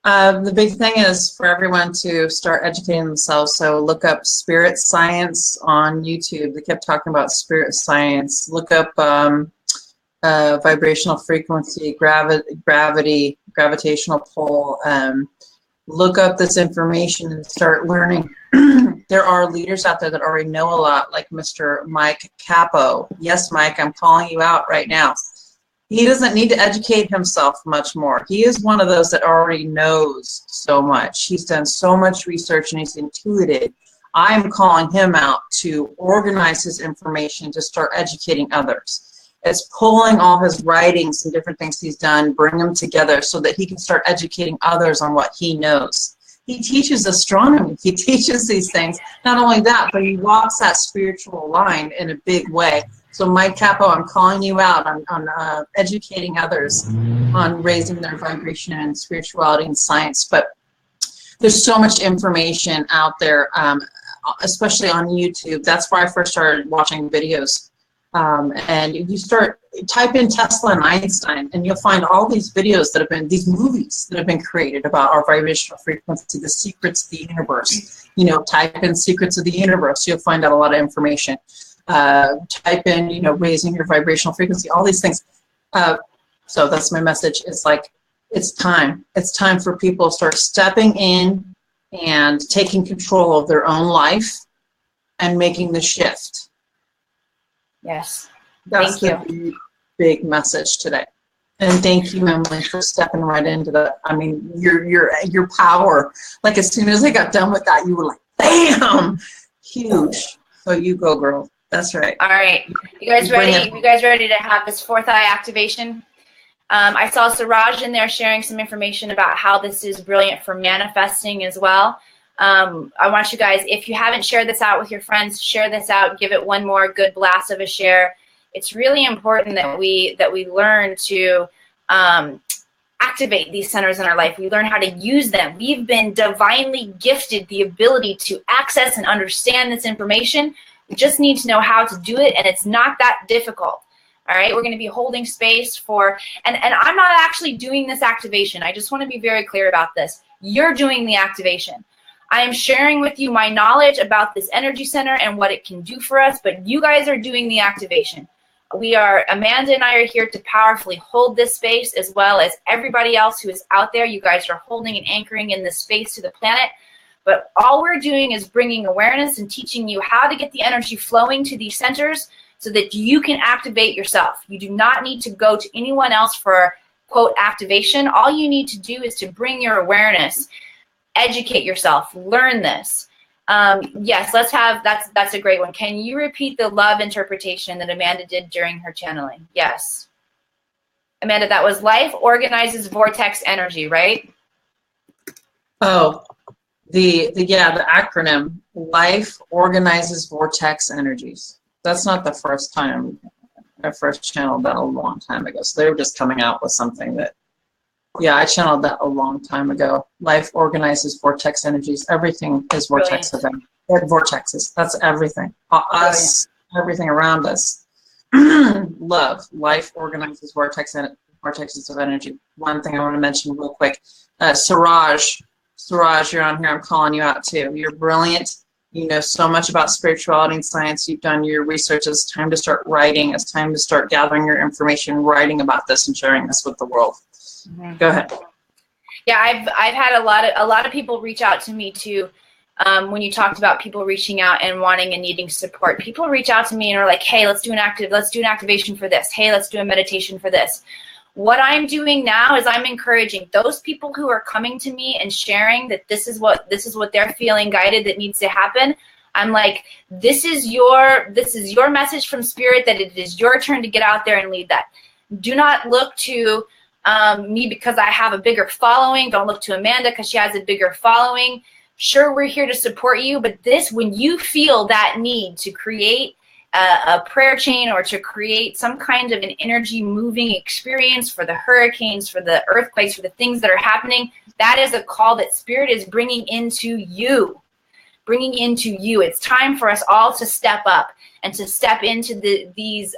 S2: The big thing is for everyone to start educating themselves. So look up spirit science on YouTube. They kept talking about spirit science. Look up vibrational frequency, gravity, gravitational pull. Look up this information and start learning. There are leaders out there that already know a lot, like Mr. Mike Capo. Yes, Mike, I'm calling you out right now. He doesn't need to educate himself much more. He is one of those that already knows so much. He's done so much research and he's intuitive. I'm calling him out to organize his information to start educating others. It's pulling all his writings and different things he's done, bring them together so that he can start educating others on what he knows. He teaches astronomy. He teaches these things. Not only that, but he walks that spiritual line in a big way. So Mike Capo, I'm calling you out on educating others on raising their vibration and spirituality and science. But there's so much information out there, especially on YouTube. That's where I first started watching videos. And you type in Tesla and Einstein, and you'll find all these videos that have been, these movies that have been created about our vibrational frequency, the secrets of the universe. You know, type in secrets of the universe, you'll find out a lot of information. Type in, you know, raising your vibrational frequency, all these things. So that's my message. It's like, it's time. It's time for people to start stepping in and taking control of their own life and making the shift.
S1: Yes.
S2: That's
S1: Thank you.
S2: The big message today. And thank you, Emily, for stepping right into that. I mean, your power. Like as soon as I got done with that, you were like, bam, huge. So you go, girl. That's right.
S1: All right. You guys ready? You guys ready to have this fourth eye activation? I saw Siraj in there sharing some information about how this is brilliant for manifesting as well. I want you guys, if you haven't shared this out with your friends, share this out. Give it one more good blast of a share. It's really important that we learn to activate these centers in our life. We learn how to use them. We've been divinely gifted the ability to access and understand this information. We just need to know how to do it, and it's not that difficult. All right, we're going to be holding space for, and I'm not actually doing this activation. I just want to be very clear about this. You're doing the activation. I am sharing with you my knowledge about this energy center and what it can do for us, but you guys are doing the activation. Amanda and I are here to powerfully hold this space, as well as everybody else who is out there. You guys are holding and anchoring in this space to the planet. But all we're doing is bringing awareness and teaching you how to get the energy flowing to these centers so that you can activate yourself. You do not need to go to anyone else for, quote, activation. All you need to do is to bring your awareness, educate yourself, learn this. Yes, that's a great one. Can you repeat the love interpretation that Amanda did during her channeling? Yes. Amanda, that was life organizes vortex energy, right?
S2: Oh, the acronym, life organizes vortex energies. That's not the first time. I first channeled that a long time ago. So they were just coming out with something that, yeah, I channeled that a long time ago. Life organizes vortex energies. Everything is vortex of them. Vortexes. That's everything. Us, everything around us. Love. Life organizes vortexes of energy. One thing I want to mention real quick. Siraj, you're on here. I'm calling you out too. You're brilliant. You know so much about spirituality and science. You've done your research. It's time to start writing. It's time to start gathering your information, writing about this, and sharing this with the world. Mm-hmm. Go ahead.
S1: Yeah, I've had a lot of people reach out to me too. When you talked about people reaching out and wanting and needing support, people reach out to me and are like, "Hey, let's do an activation for this. Hey, let's do a meditation for this." What I'm doing now is I'm encouraging those people who are coming to me and sharing that this is what they're feeling guided that needs to happen. I'm like, this is your message from spirit that it is your turn to get out there and lead that. Do not look to me because I have a bigger following. Don't look to Amanda because she has a bigger following. Sure, we're here to support you, but when you feel that need to create a prayer chain or to create some kind of an energy moving experience for the hurricanes, for the earthquakes, for the things that are happening, that is a call that spirit is bringing into you. It's time for us all to step up and to step into these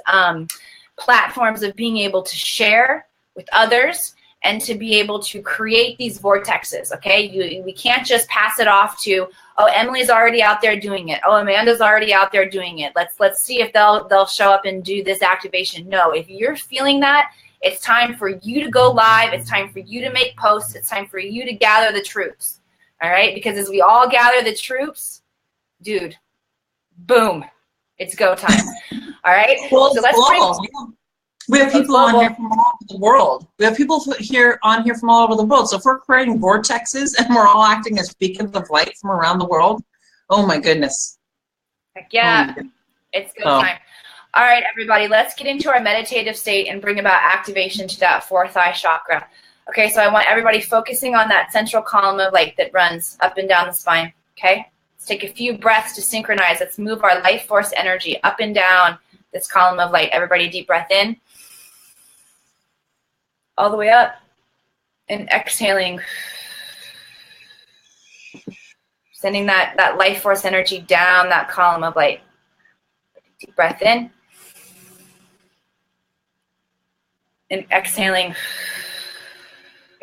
S1: platforms of being able to share with others and to be able to create these vortexes, okay? We can't just pass it off to, oh, Emily's already out there doing it. Oh, Amanda's already out there doing it. Let's see if they'll show up and do this activation. No, if you're feeling that, it's time for you to go live. It's time for you to make posts. It's time for you to gather the troops, all right? Because as we all gather the troops, dude, boom, it's go time, all right?
S2: So let's we have people on here from all over the world. We have people on here from all over the world. So if we're creating vortexes and we're all acting as beacons of light from around the world, oh my goodness.
S1: Heck yeah, it's go time. All right, everybody, let's get into our meditative state and bring about activation to that fourth eye chakra. Okay, so I want everybody focusing on that central column of light that runs up and down the spine, okay? Let's take a few breaths to synchronize. Let's move our life force energy up and down this column of light. Everybody deep breath in. All the way up and exhaling, sending that life force energy down that column of light. Deep breath in and exhaling.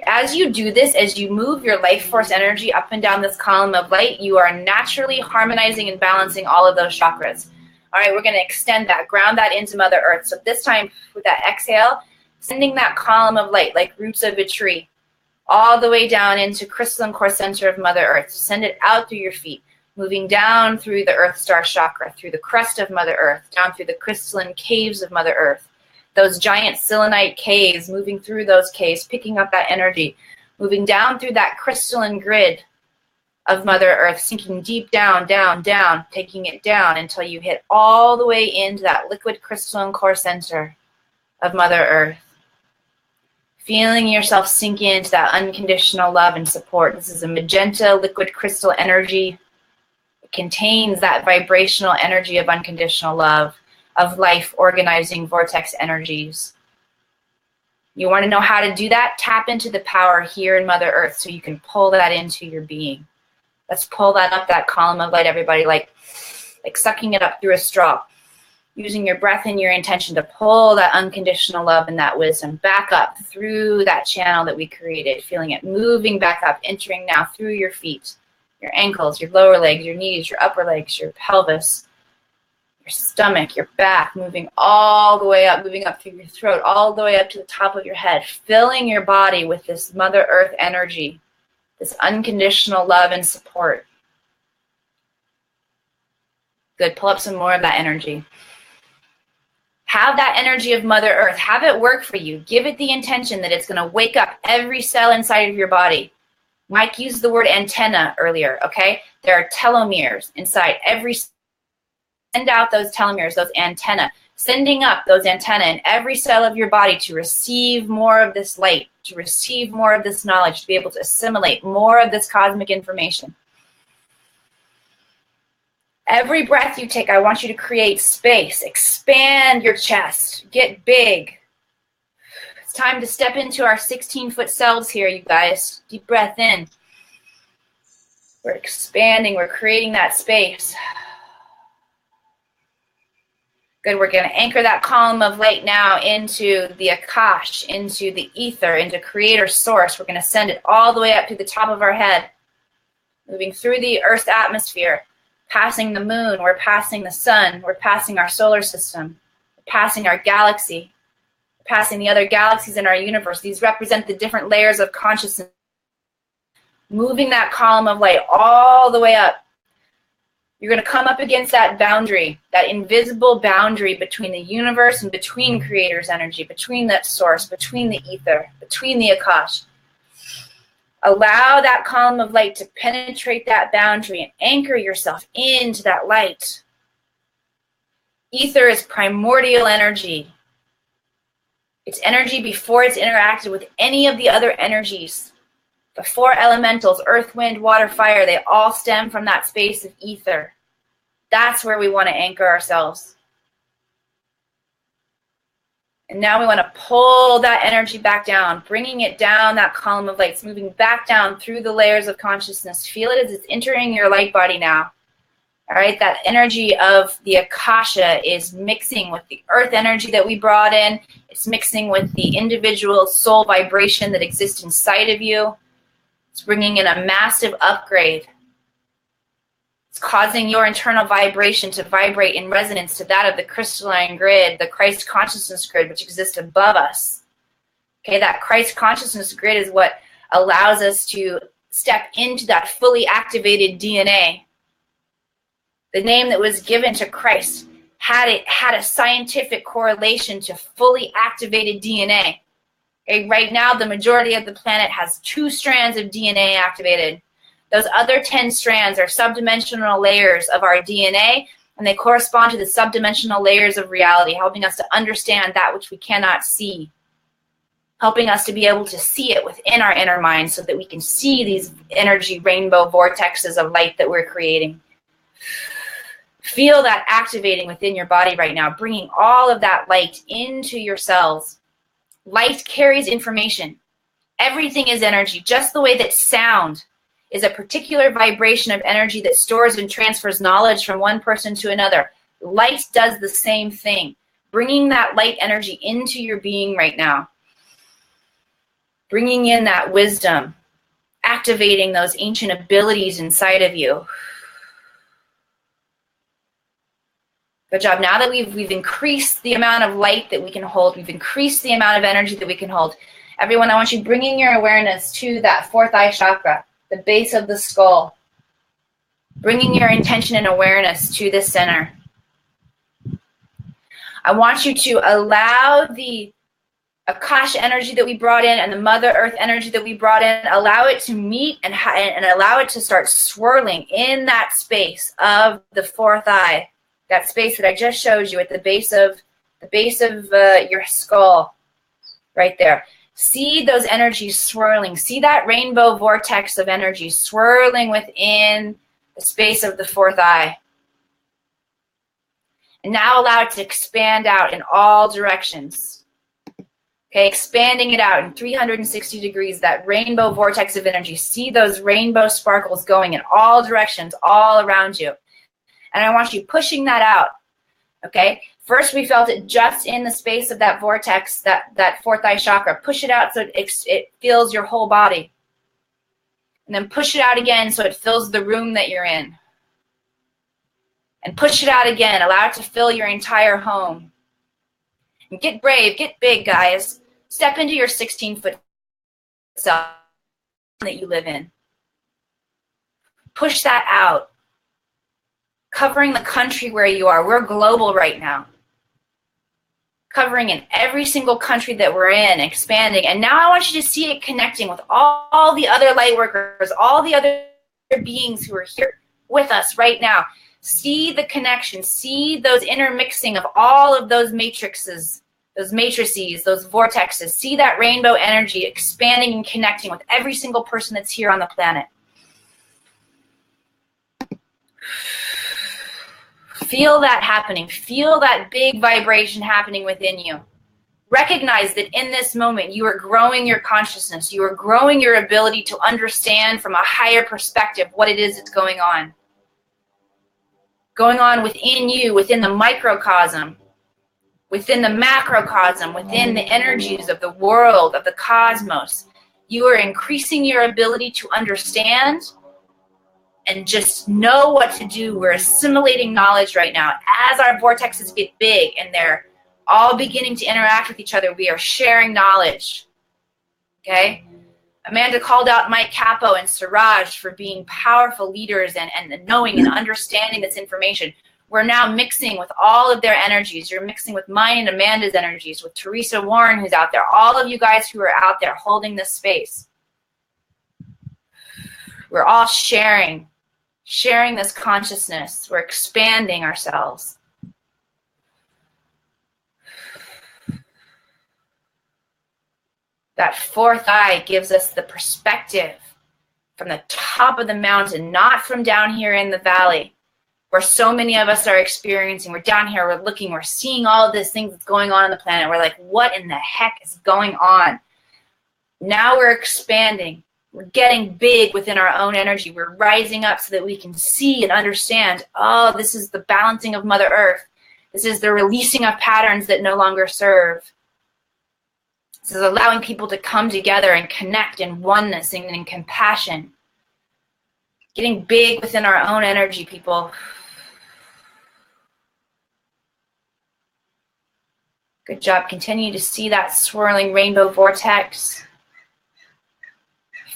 S1: As you do this, as you move your life force energy up and down this column of light, you are naturally harmonizing and balancing all of those chakras. All right, we're going to extend that, ground that into Mother Earth. So this time with that exhale, sending that column of light like roots of a tree all the way down into crystalline core center of Mother Earth. Send it out through your feet, moving down through the Earth Star chakra, through the crust of Mother Earth, down through the crystalline caves of Mother Earth. Those giant selenite caves, moving through those caves, picking up that energy, moving down through that crystalline grid of Mother Earth, sinking deep down, down, down, taking it down until you hit all the way into that liquid crystalline core center of Mother Earth. Feeling yourself sink into that unconditional love and support. This is a magenta liquid crystal energy. It contains that vibrational energy of unconditional love, of life organizing vortex energies. You want to know how to do that? Tap into the power here in Mother Earth so you can pull that into your being. Let's pull that up, that column of light, everybody, like sucking it up through a straw. using your breath and your intention to pull that unconditional love and that wisdom back up through that channel that we created, feeling it moving back up, entering now through your feet, your ankles, your lower legs, your knees, your upper legs, your pelvis, your stomach, your back, moving all the way up, moving up through your throat, all the way up to the top of your head, filling your body with this Mother Earth energy, this unconditional love and support. Good. Pull up some more of that energy. Have that energy of Mother Earth. Have it work for you. Give it the intention that it's going to wake up every cell inside of your body. Mike used the word antenna earlier, okay? There are telomeres inside every cell. Send out those telomeres, those antenna, sending up those antenna in every cell of your body to receive more of this light, to receive more of this knowledge, to be able to assimilate more of this cosmic information. Every breath you take, I want you to create space, expand your chest, get big. It's time to step into our 16-foot selves here, you guys. Deep breath in. We're expanding, we're creating that space. Good, we're going to anchor that column of light now into the Akash, into the ether, into Creator Source. We're going to send it all the way up to the top of our head, moving through the Earth's atmosphere, passing the moon, we're passing the sun, we're passing our solar system, we're passing our galaxy, we're passing the other galaxies in our universe. These represent the different layers of consciousness. Moving that column of light all the way up. You're going to come up against that boundary, that invisible boundary between the universe and between Creator's energy, between that source, between the ether, between the Akash. Allow that column of light to penetrate that boundary and anchor yourself into that light. Ether is primordial energy. It's energy before it's interacted with any of the other energies. The four elementals, earth, wind, water, fire, they all stem from that space of ether. That's where we want to anchor ourselves. And now we want to pull that energy back down, bringing it down that column of lights, moving back down through the layers of consciousness. Feel it as it's entering your light body now. All right, that energy of the Akasha is mixing with the earth energy that we brought in. It's mixing with the individual soul vibration that exists inside of you. It's bringing in a massive upgrade. It's causing your internal vibration to vibrate in resonance to that of the crystalline grid, the Christ consciousness grid, which exists above us. Okay, that Christ consciousness grid is what allows us to step into that fully activated DNA. The name that was given to Christ had a scientific correlation to fully activated DNA. Okay, right now, the majority of the planet has 2 strands of DNA activated. Those other 10 strands are subdimensional layers of our DNA, and they correspond to the subdimensional layers of reality, helping us to understand that which we cannot see, helping us to be able to see it within our inner mind so that we can see these energy rainbow vortexes of light that we're creating. Feel that activating within your body right now, bringing all of that light into your cells. Light carries information. Everything is energy, just the way that sound is a particular vibration of energy that stores and transfers knowledge from one person to another. Light does the same thing, bringing that light energy into your being right now. Bringing in that wisdom, activating those ancient abilities inside of you. Good job. Now that we've increased the amount of light that we can hold, we've increased the amount of energy that we can hold. Everyone, I want you bringing your awareness to that 4th eye chakra, the base of the skull. Bringing your intention and awareness to the center. I want you to allow the Akasha energy that we brought in and the Mother Earth energy that we brought in, allow it to meet and allow it to start swirling in that space of the 4th eye. That space that I just showed you at the base of your skull, right there. See those energies swirling. See that rainbow vortex of energy swirling within the space of the 4th eye. And now allow it to expand out in all directions. Okay, expanding it out in 360 degrees, that rainbow vortex of energy. See those rainbow sparkles going in all directions, all around you. And I want you pushing that out, okay? First, we felt it just in the space of that vortex, that fourth eye chakra. Push it out so it fills your whole body. And then push it out again so it fills the room that you're in. And push it out again. Allow it to fill your entire home. And get brave, get big, guys. Step into your 16-foot self that you live in. Push that out. Covering the country where you are. We're global right now. Covering in every single country that we're in, expanding. And now I want you to see it connecting with all the other light workers, all the other beings who are here with us right now. See the connection. See those intermixing of all of those matrices, those matrices, those vortexes. See that rainbow energy expanding and connecting with every single person that's here on the planet. Feel that happening. Feel that big vibration happening within you. Recognize that in this moment, you are growing your consciousness. You are growing your ability to understand from a higher perspective what it is that's going on. Going on within you, within the microcosm, within the macrocosm, within the energies of the world, of the cosmos. You are increasing your ability to understand and just know what to do. We're assimilating knowledge right now. As our vortexes get big and they're all beginning to interact with each other, we are sharing knowledge. Okay? Amanda called out Mike Capo and Siraj for being powerful leaders and knowing and understanding this information. We're now mixing with all of their energies. You're mixing with mine and Amanda's energies, with Teresa Warren who's out there, all of you guys who are out there holding this space. We're all sharing this consciousness. We're expanding ourselves. That fourth eye gives us the perspective from the top of the mountain, not from down here in the valley, where so many of us are experiencing. We're down here, we're looking, we're seeing all of these things that's going on the planet. We're like, what in the heck is going on? Now we're expanding. We're getting big within our own energy. We're rising up so that we can see and understand, oh, this is the balancing of Mother Earth. This is the releasing of patterns that no longer serve. This is allowing people to come together and connect in oneness and in compassion. Getting big within our own energy, people. Good job. Continue to see that swirling rainbow vortex.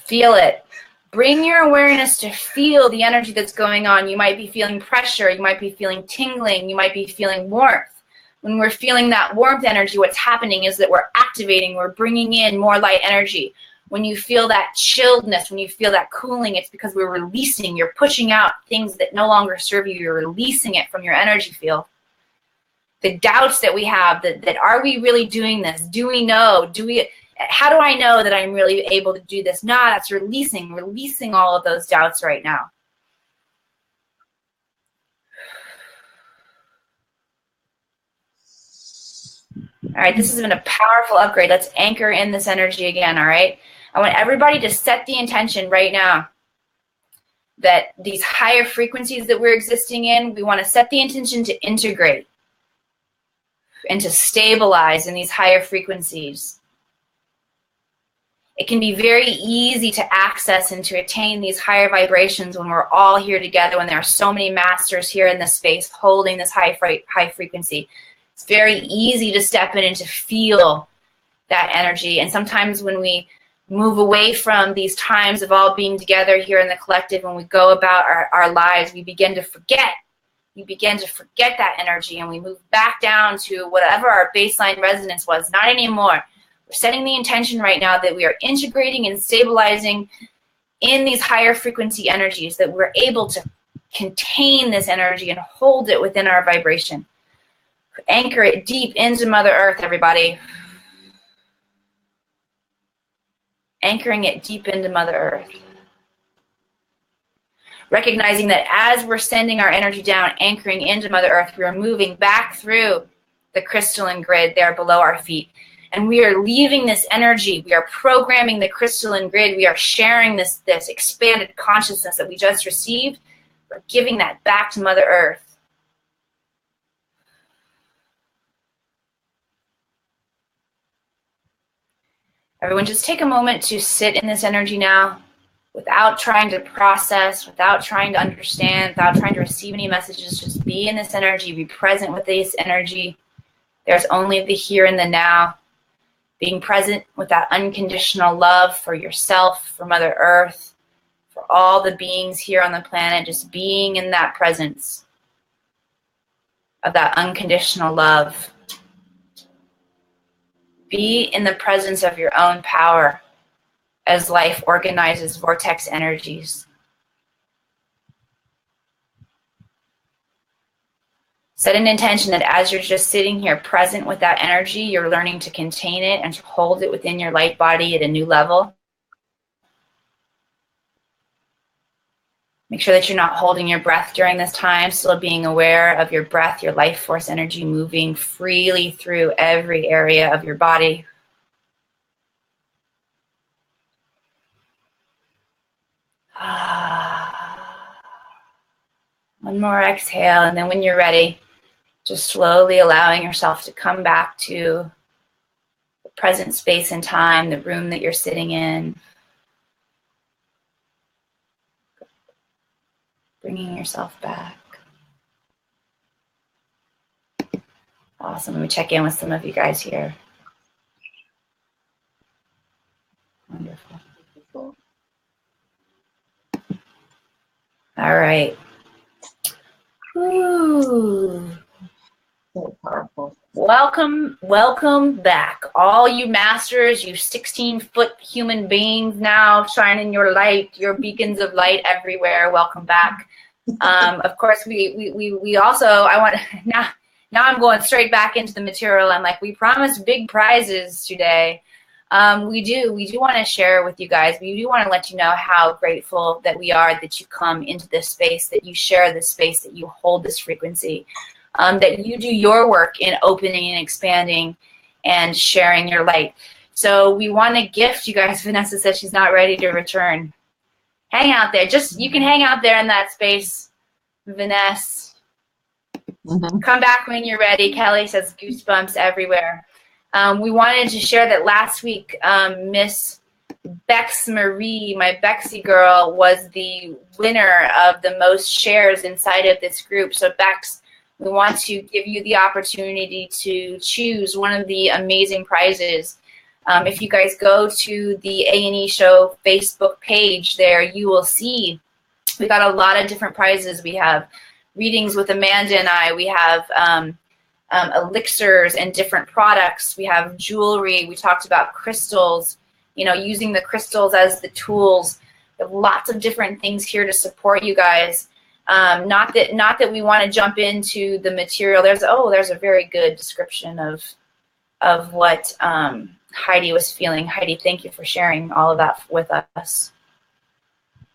S1: Feel it. Bring your awareness to feel the energy that's going on. You might be feeling pressure. You might be feeling tingling. You might be feeling warmth. When we're feeling that warmth energy, what's happening is that we're activating. We're bringing in more light energy. When you feel that chilledness, when you feel that cooling, it's because we're releasing. You're pushing out things that no longer serve you. You're releasing it from your energy field. The doubts that we have, that are we really doing this? Do we know? How do I know that I'm really able to do this? Nah, that's releasing all of those doubts right now. All right, this has been a powerful upgrade. Let's anchor in this energy again, all right? I want everybody to set the intention right now that these higher frequencies that we're existing in, we want to set the intention to integrate and to stabilize in these higher frequencies. It can be very easy to access and to attain these higher vibrations when we're all here together, when there are so many masters here in this space holding this high frequency. It's very easy to step in and to feel that energy. And sometimes when we move away from these times of all being together here in the collective, when we go about our lives, we begin to forget. We begin to forget that energy and we move back down to whatever our baseline resonance was. Not anymore. We're setting the intention right now that we are integrating and stabilizing in these higher frequency energies, that we're able to contain this energy and hold it within our vibration. Anchor it deep into Mother Earth, everybody. Anchoring it deep into Mother Earth. Recognizing that as we're sending our energy down, anchoring into Mother Earth, we are moving back through the crystalline grid there below our feet. And we are leaving this energy. We are programming the crystalline grid. We are sharing this expanded consciousness that we just received. We're giving that back to Mother Earth. Everyone, just take a moment to sit in this energy now without trying to process, without trying to understand, without trying to receive any messages. Just be in this energy, be present with this energy. There's only the here and the now. Being present with that unconditional love for yourself, for Mother Earth, for all the beings here on the planet, just being in that presence of that unconditional love. Be in the presence of your own power as life organizes vortex energies. Set an intention that as you're just sitting here present with that energy, you're learning to contain it and to hold it within your light body at a new level. Make sure that you're not holding your breath during this time, still being aware of your breath, your life force energy moving freely through every area of your body. One more exhale, and then when you're ready, just slowly allowing yourself to come back to the present space and time, the room that you're sitting in. Bringing yourself back. Awesome. Let me check in with some of you guys here. Wonderful. All right. Ooh.
S2: So powerful.
S1: Welcome back. All you masters, you 16-foot human beings now shining your light, your beacons of light everywhere. Welcome back. Of course, we also, I want now I'm going straight back into the material. I'm like, we promised big prizes today. We do want to share with you guys. We do want to let you know how grateful that we are that you come into this space, that you share this space, that you hold this frequency, that you do your work in opening and expanding and sharing your light. So we want to gift you guys. Vanessa says she's not ready to return. Hang out there. You can hang out there in that space, Vanessa.
S2: Mm-hmm.
S1: Come back when you're ready. Kelly says goosebumps everywhere. We wanted to share that last week, Miss Bex Marie, my Bexy girl, was the winner of the most shares inside of this group. So Bex, we want to give you the opportunity to choose one of the amazing prizes. If you guys go to the A&E Show Facebook page there, you will see we got a lot of different prizes. We have readings with Amanda and I. We have elixirs and different products. We have jewelry. We talked about crystals, using the crystals as the tools. We have lots of different things here to support you guys. Not that we want to jump into the material. There's a very good description of what Heidi was feeling. Heidi, thank you for sharing all of that with us.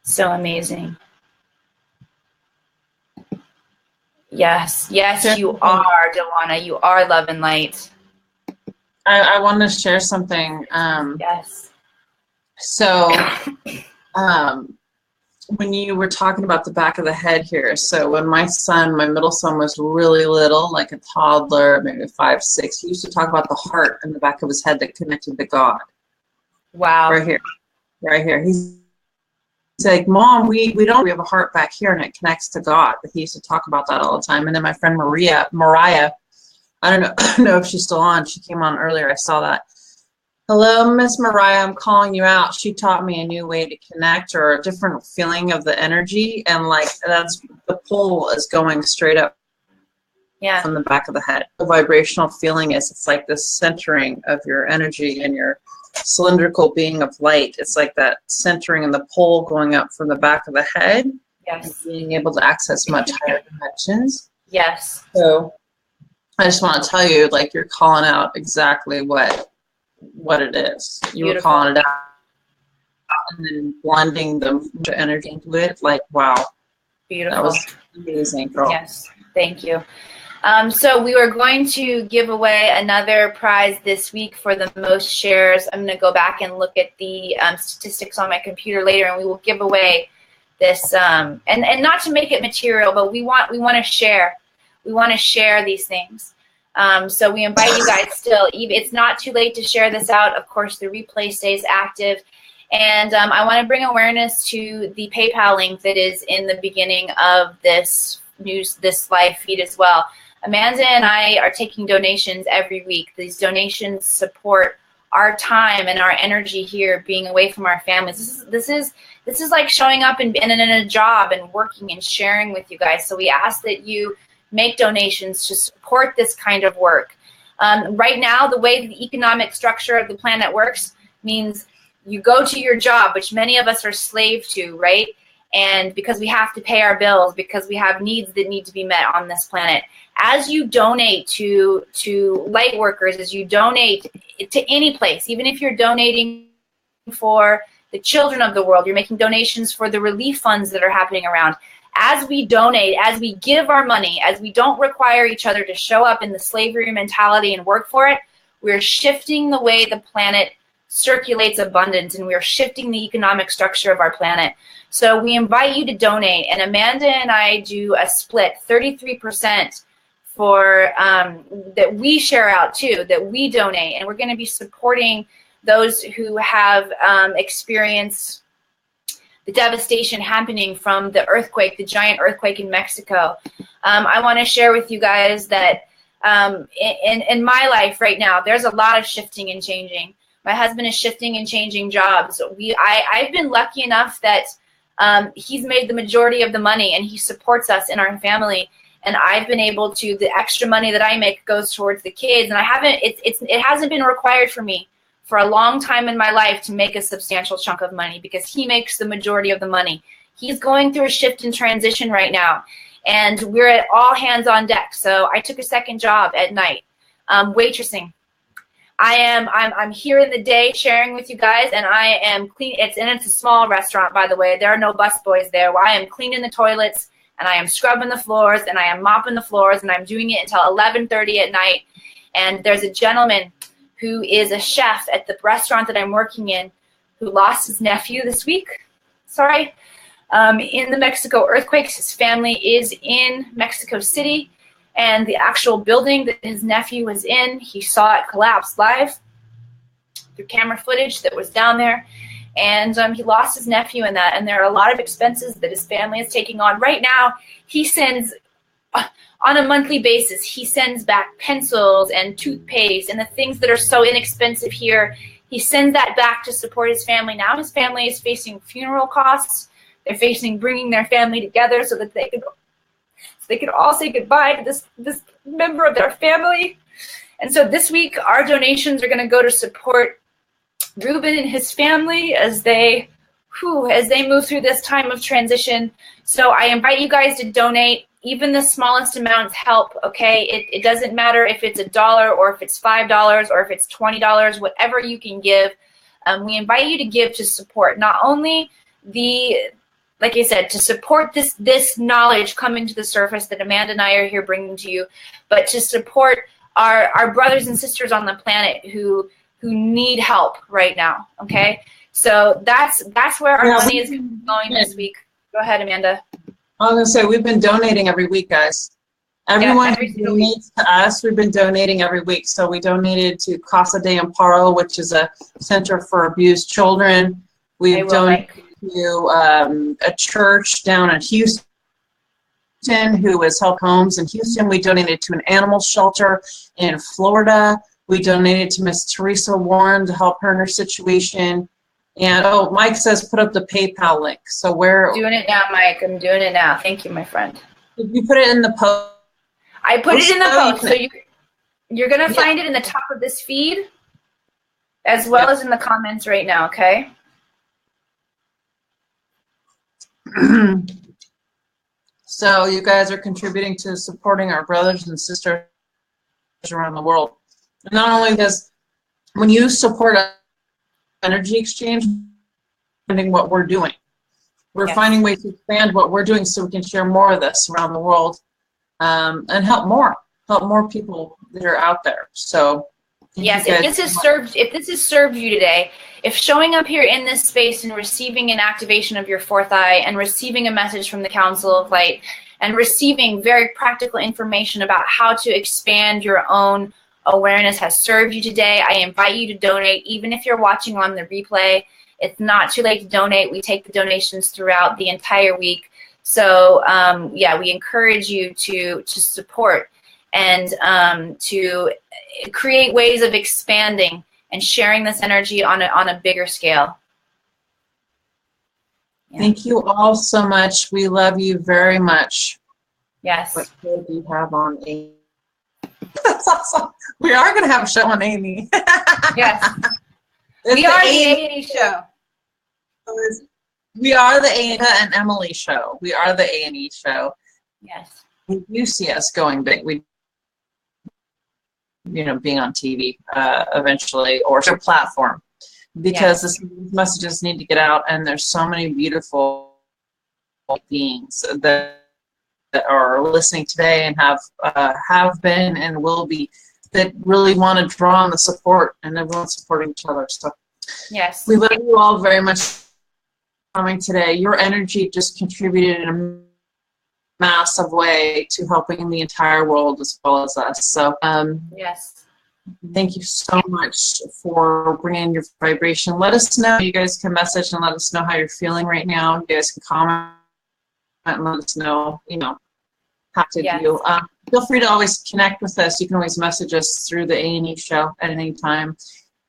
S1: So amazing. Yes, you are, Dewana. You are love and light.
S2: I want to share something.
S1: Yes.
S2: So, when you were talking about the back of the head here, so when my middle son was really little, like a toddler, maybe 5, 6, he used to talk about the heart in the back of his head that connected to God.
S1: Wow.
S2: Right here. He's like, Mom, we have a heart back here and it connects to God. But he used to talk about that all the time. And then my friend Mariah, I don't know if she's still on. She came on earlier. I saw that. Hello, Miss Mariah, I'm calling you out. She taught me a new way to connect, or a different feeling of the energy. And like, that's the pole is going straight up from the back of the head. The vibrational feeling is, it's like this centering of your energy and your cylindrical being of light. It's like that centering and the pole going up from the back of the head.
S1: Yes.
S2: And being able to access much higher dimensions.
S1: Yes.
S2: So I just want to tell you, like, you're calling out exactly what it is. You Beautiful. Were calling it out and then blending the energy into it. Like, wow.
S1: Beautiful.
S2: That was amazing, girl.
S1: Yes. Thank you. So we were going to give away another prize this week for the most shares. I'm going to go back and look at the statistics on my computer later, and we will give away this. And not to make it material, but we want to share. We want to share these things. So we invite you guys still. It's not too late to share this out. Of course, the replay stays active. And I want to bring awareness to the PayPal link that is in the beginning of this live feed as well. Amanda and I are taking donations every week. These donations support our time and our energy here, being away from our families. This is like showing up and in a job and working and sharing with you guys. So we ask that you make donations to support this kind of work. Right now, the way the economic structure of the planet works means you go to your job, which many of us are slave to, right? And because we have to pay our bills, because we have needs that need to be met on this planet. As you donate to light workers, as you donate to any place, even if you're donating for the children of the world, you're making donations for the relief funds that are happening around. As we donate, as we give our money, as we don't require each other to show up in the slavery mentality and work for it, we're shifting the way the planet circulates abundance, and we're shifting the economic structure of our planet. So we invite you to donate, and Amanda and I do a split, 33% for that we share out too, that we donate, and we're going to be supporting those who have experienced the devastation happening from the earthquake, the giant earthquake in Mexico. I want to share with you guys that in my life right now, there's a lot of shifting and changing. My husband is shifting and changing jobs. I've been lucky enough that he's made the majority of the money, and he supports us in our family. And I've been able to, the extra money that I make goes towards the kids. And it hasn't been required for me for a long time in my life to make a substantial chunk of money, because he makes the majority of the money. He's going through a shift and transition right now, and we're at all hands on deck. So I took a second job at night, waitressing. I'm here in the day sharing with you guys, and I am clean. It's a small restaurant, by the way. There are no busboys there. I am cleaning the toilets, and I am scrubbing the floors, and I am mopping the floors, and I'm doing it until 11:30 at night. And there's a gentleman who is a chef at the restaurant that I'm working in who lost his nephew this week. Sorry. In the Mexico earthquakes, his family is in Mexico City, and the actual building that his nephew was in, he saw it collapse live through camera footage that was down there. And he lost his nephew in that. And there are a lot of expenses that his family is taking on. Right now, he sends, on a monthly basis, he sends back pencils and toothpaste and the things that are so inexpensive here. He sends that back to support his family. Now his family is facing funeral costs. They're facing bringing their family together so that they could all say goodbye to this member of their family. And so this week, our donations are going to go to support Ruben and his family as they move through this time of transition. So I invite you guys to donate. Even the smallest amounts help, okay? It doesn't matter if it's $1 or if it's $5 or if it's $20, whatever you can give. We invite you to give to support not only like I said, to support this knowledge coming to the surface that Amanda and I are here bringing to you, but to support our brothers and sisters on the planet who need help right now, okay? So that's where our money is going this week. Go ahead, Amanda.
S2: I was going to say, we've been donating every week, guys. Everyone who donates to us, we've been donating every week. So we donated to Casa de Amparo, which is a center for abused children. We've donated to a church down in Houston who has helped homes in Houston. We donated to an animal shelter in Florida. We donated to Miss Teresa Warren to help her in her situation. And Mike says put up the PayPal link. So where?
S1: Doing it now, Mike. I'm doing it now. Thank you, my friend.
S2: Did you put it in the post?
S1: I put it in the post. So you're gonna find it in the top of this feed, as well as in the comments right now. Okay.
S2: So you guys are contributing to supporting our brothers and sisters around the world. And not only this, when you support energy exchange, finding what we're doing. We're finding ways to expand what we're doing so we can share more of this around the world, and help more people that are out there. So
S1: yes, if this has served you today, if showing up here in this space and receiving an activation of your fourth eye and receiving a message from the Council of Light and receiving very practical information about how to expand your own awareness has served you today, I invite you to donate. Even if you're watching on the replay, it's not too late to donate. We take the donations throughout the entire week. So yeah, we encourage you to support and to create ways of expanding and sharing this energy on a bigger scale. Yeah.
S2: Thank you all so much. We love you very much.
S1: Yes.
S2: What show do you have on A&E? That's awesome. We are going to have a show on A&E.
S1: Yes. We are the A&E Show.
S2: We are the A&E and Emily Show. We are the A&E Show.
S1: Yes.
S2: You see us going big. We, being on TV eventually, or a platform, because the messages need to get out, and there's so many beautiful beings that are listening today and have been and will be, that really want to draw on the support, and everyone's supporting each other. So
S1: yes,
S2: we love you all very much for coming today. Your energy just contributed in a massive way to helping the entire world as well as us. So
S1: yes,
S2: thank you so much for bringing your vibration. Let us know. You guys can message and let us know how you're feeling right now. You guys can comment and let us know, how to do. Feel free to always connect with us. You can always message us through the A&E Show at any time.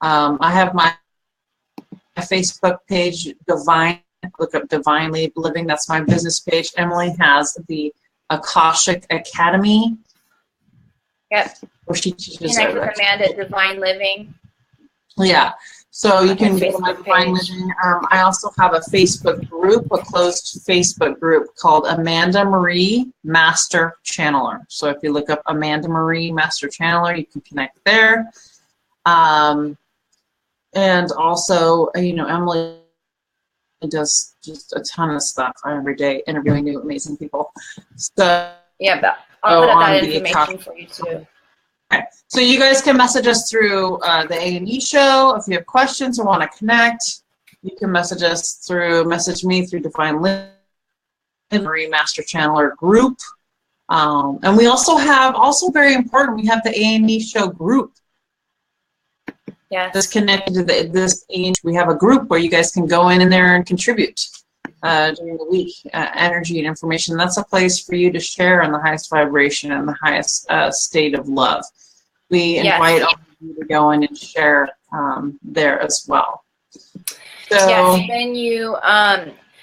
S2: I have my Facebook page, Divine. Look up Divine Living. That's my business page. Emily has the Akashic Academy.
S1: Yep.
S2: Where she teaches
S1: Connect with Amanda at Divine Living.
S2: Yeah. So you can go to my Divine Living. I also have a Facebook group, a closed Facebook group called Amanda Marie Master Channeler. So if you look up Amanda Marie Master Channeler, you can connect there. And also, Emily does just a ton of stuff every day, interviewing new amazing people. So
S1: yeah, but I'll put up that information for you too.
S2: Okay. So you guys can message us through the A&E Show. If you have questions or want to connect, you can message me through Divine Living Master Channeler group. And we also have, very important, we have the A&E Show group.
S1: Yeah.
S2: That's connected to this A&E. We have a group where you guys can go in there and contribute during the week, energy and information. That's a place for you to share in the highest vibration and the highest state of love. We invite all of you to go in and share there as well. So,
S1: yes, then you,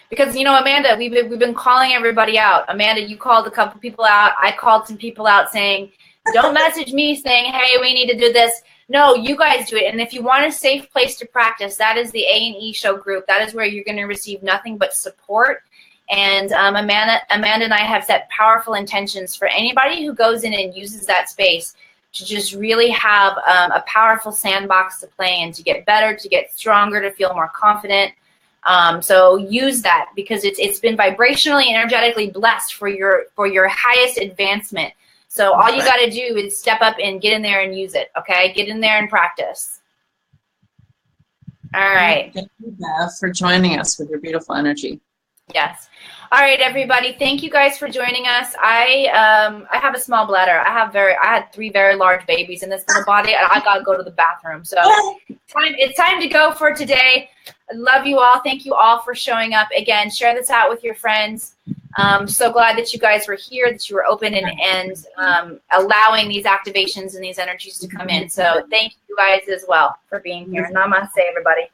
S1: because Amanda, we've been calling everybody out. Amanda, you called a couple people out. I called some people out saying, don't message me saying, hey, we need to do this. No, you guys do it. And if you want a safe place to practice, that is the A&E Show group. That is where you're going to receive nothing but support. And Amanda and I have set powerful intentions for anybody who goes in and uses that space to just really have a powerful sandbox to play in, to get better, to get stronger, to feel more confident. So use that, because it's been vibrationally, energetically blessed for your highest advancement. So all you got to do is step up and get in there and use it, okay? Get in there and practice. All right.
S2: Thank you, Bev, for joining us with your beautiful energy.
S1: Yes. All right, everybody. Thank you guys for joining us. I have a small bladder. I had 3 very large babies in this little body, and I got to go to the bathroom. So it's time to go for today. I love you all. Thank you all for showing up. Again, share this out with your friends. So glad that you guys were here, that you were open and allowing these activations and these energies to come in. So thank you guys as well for being here. Namaste, everybody.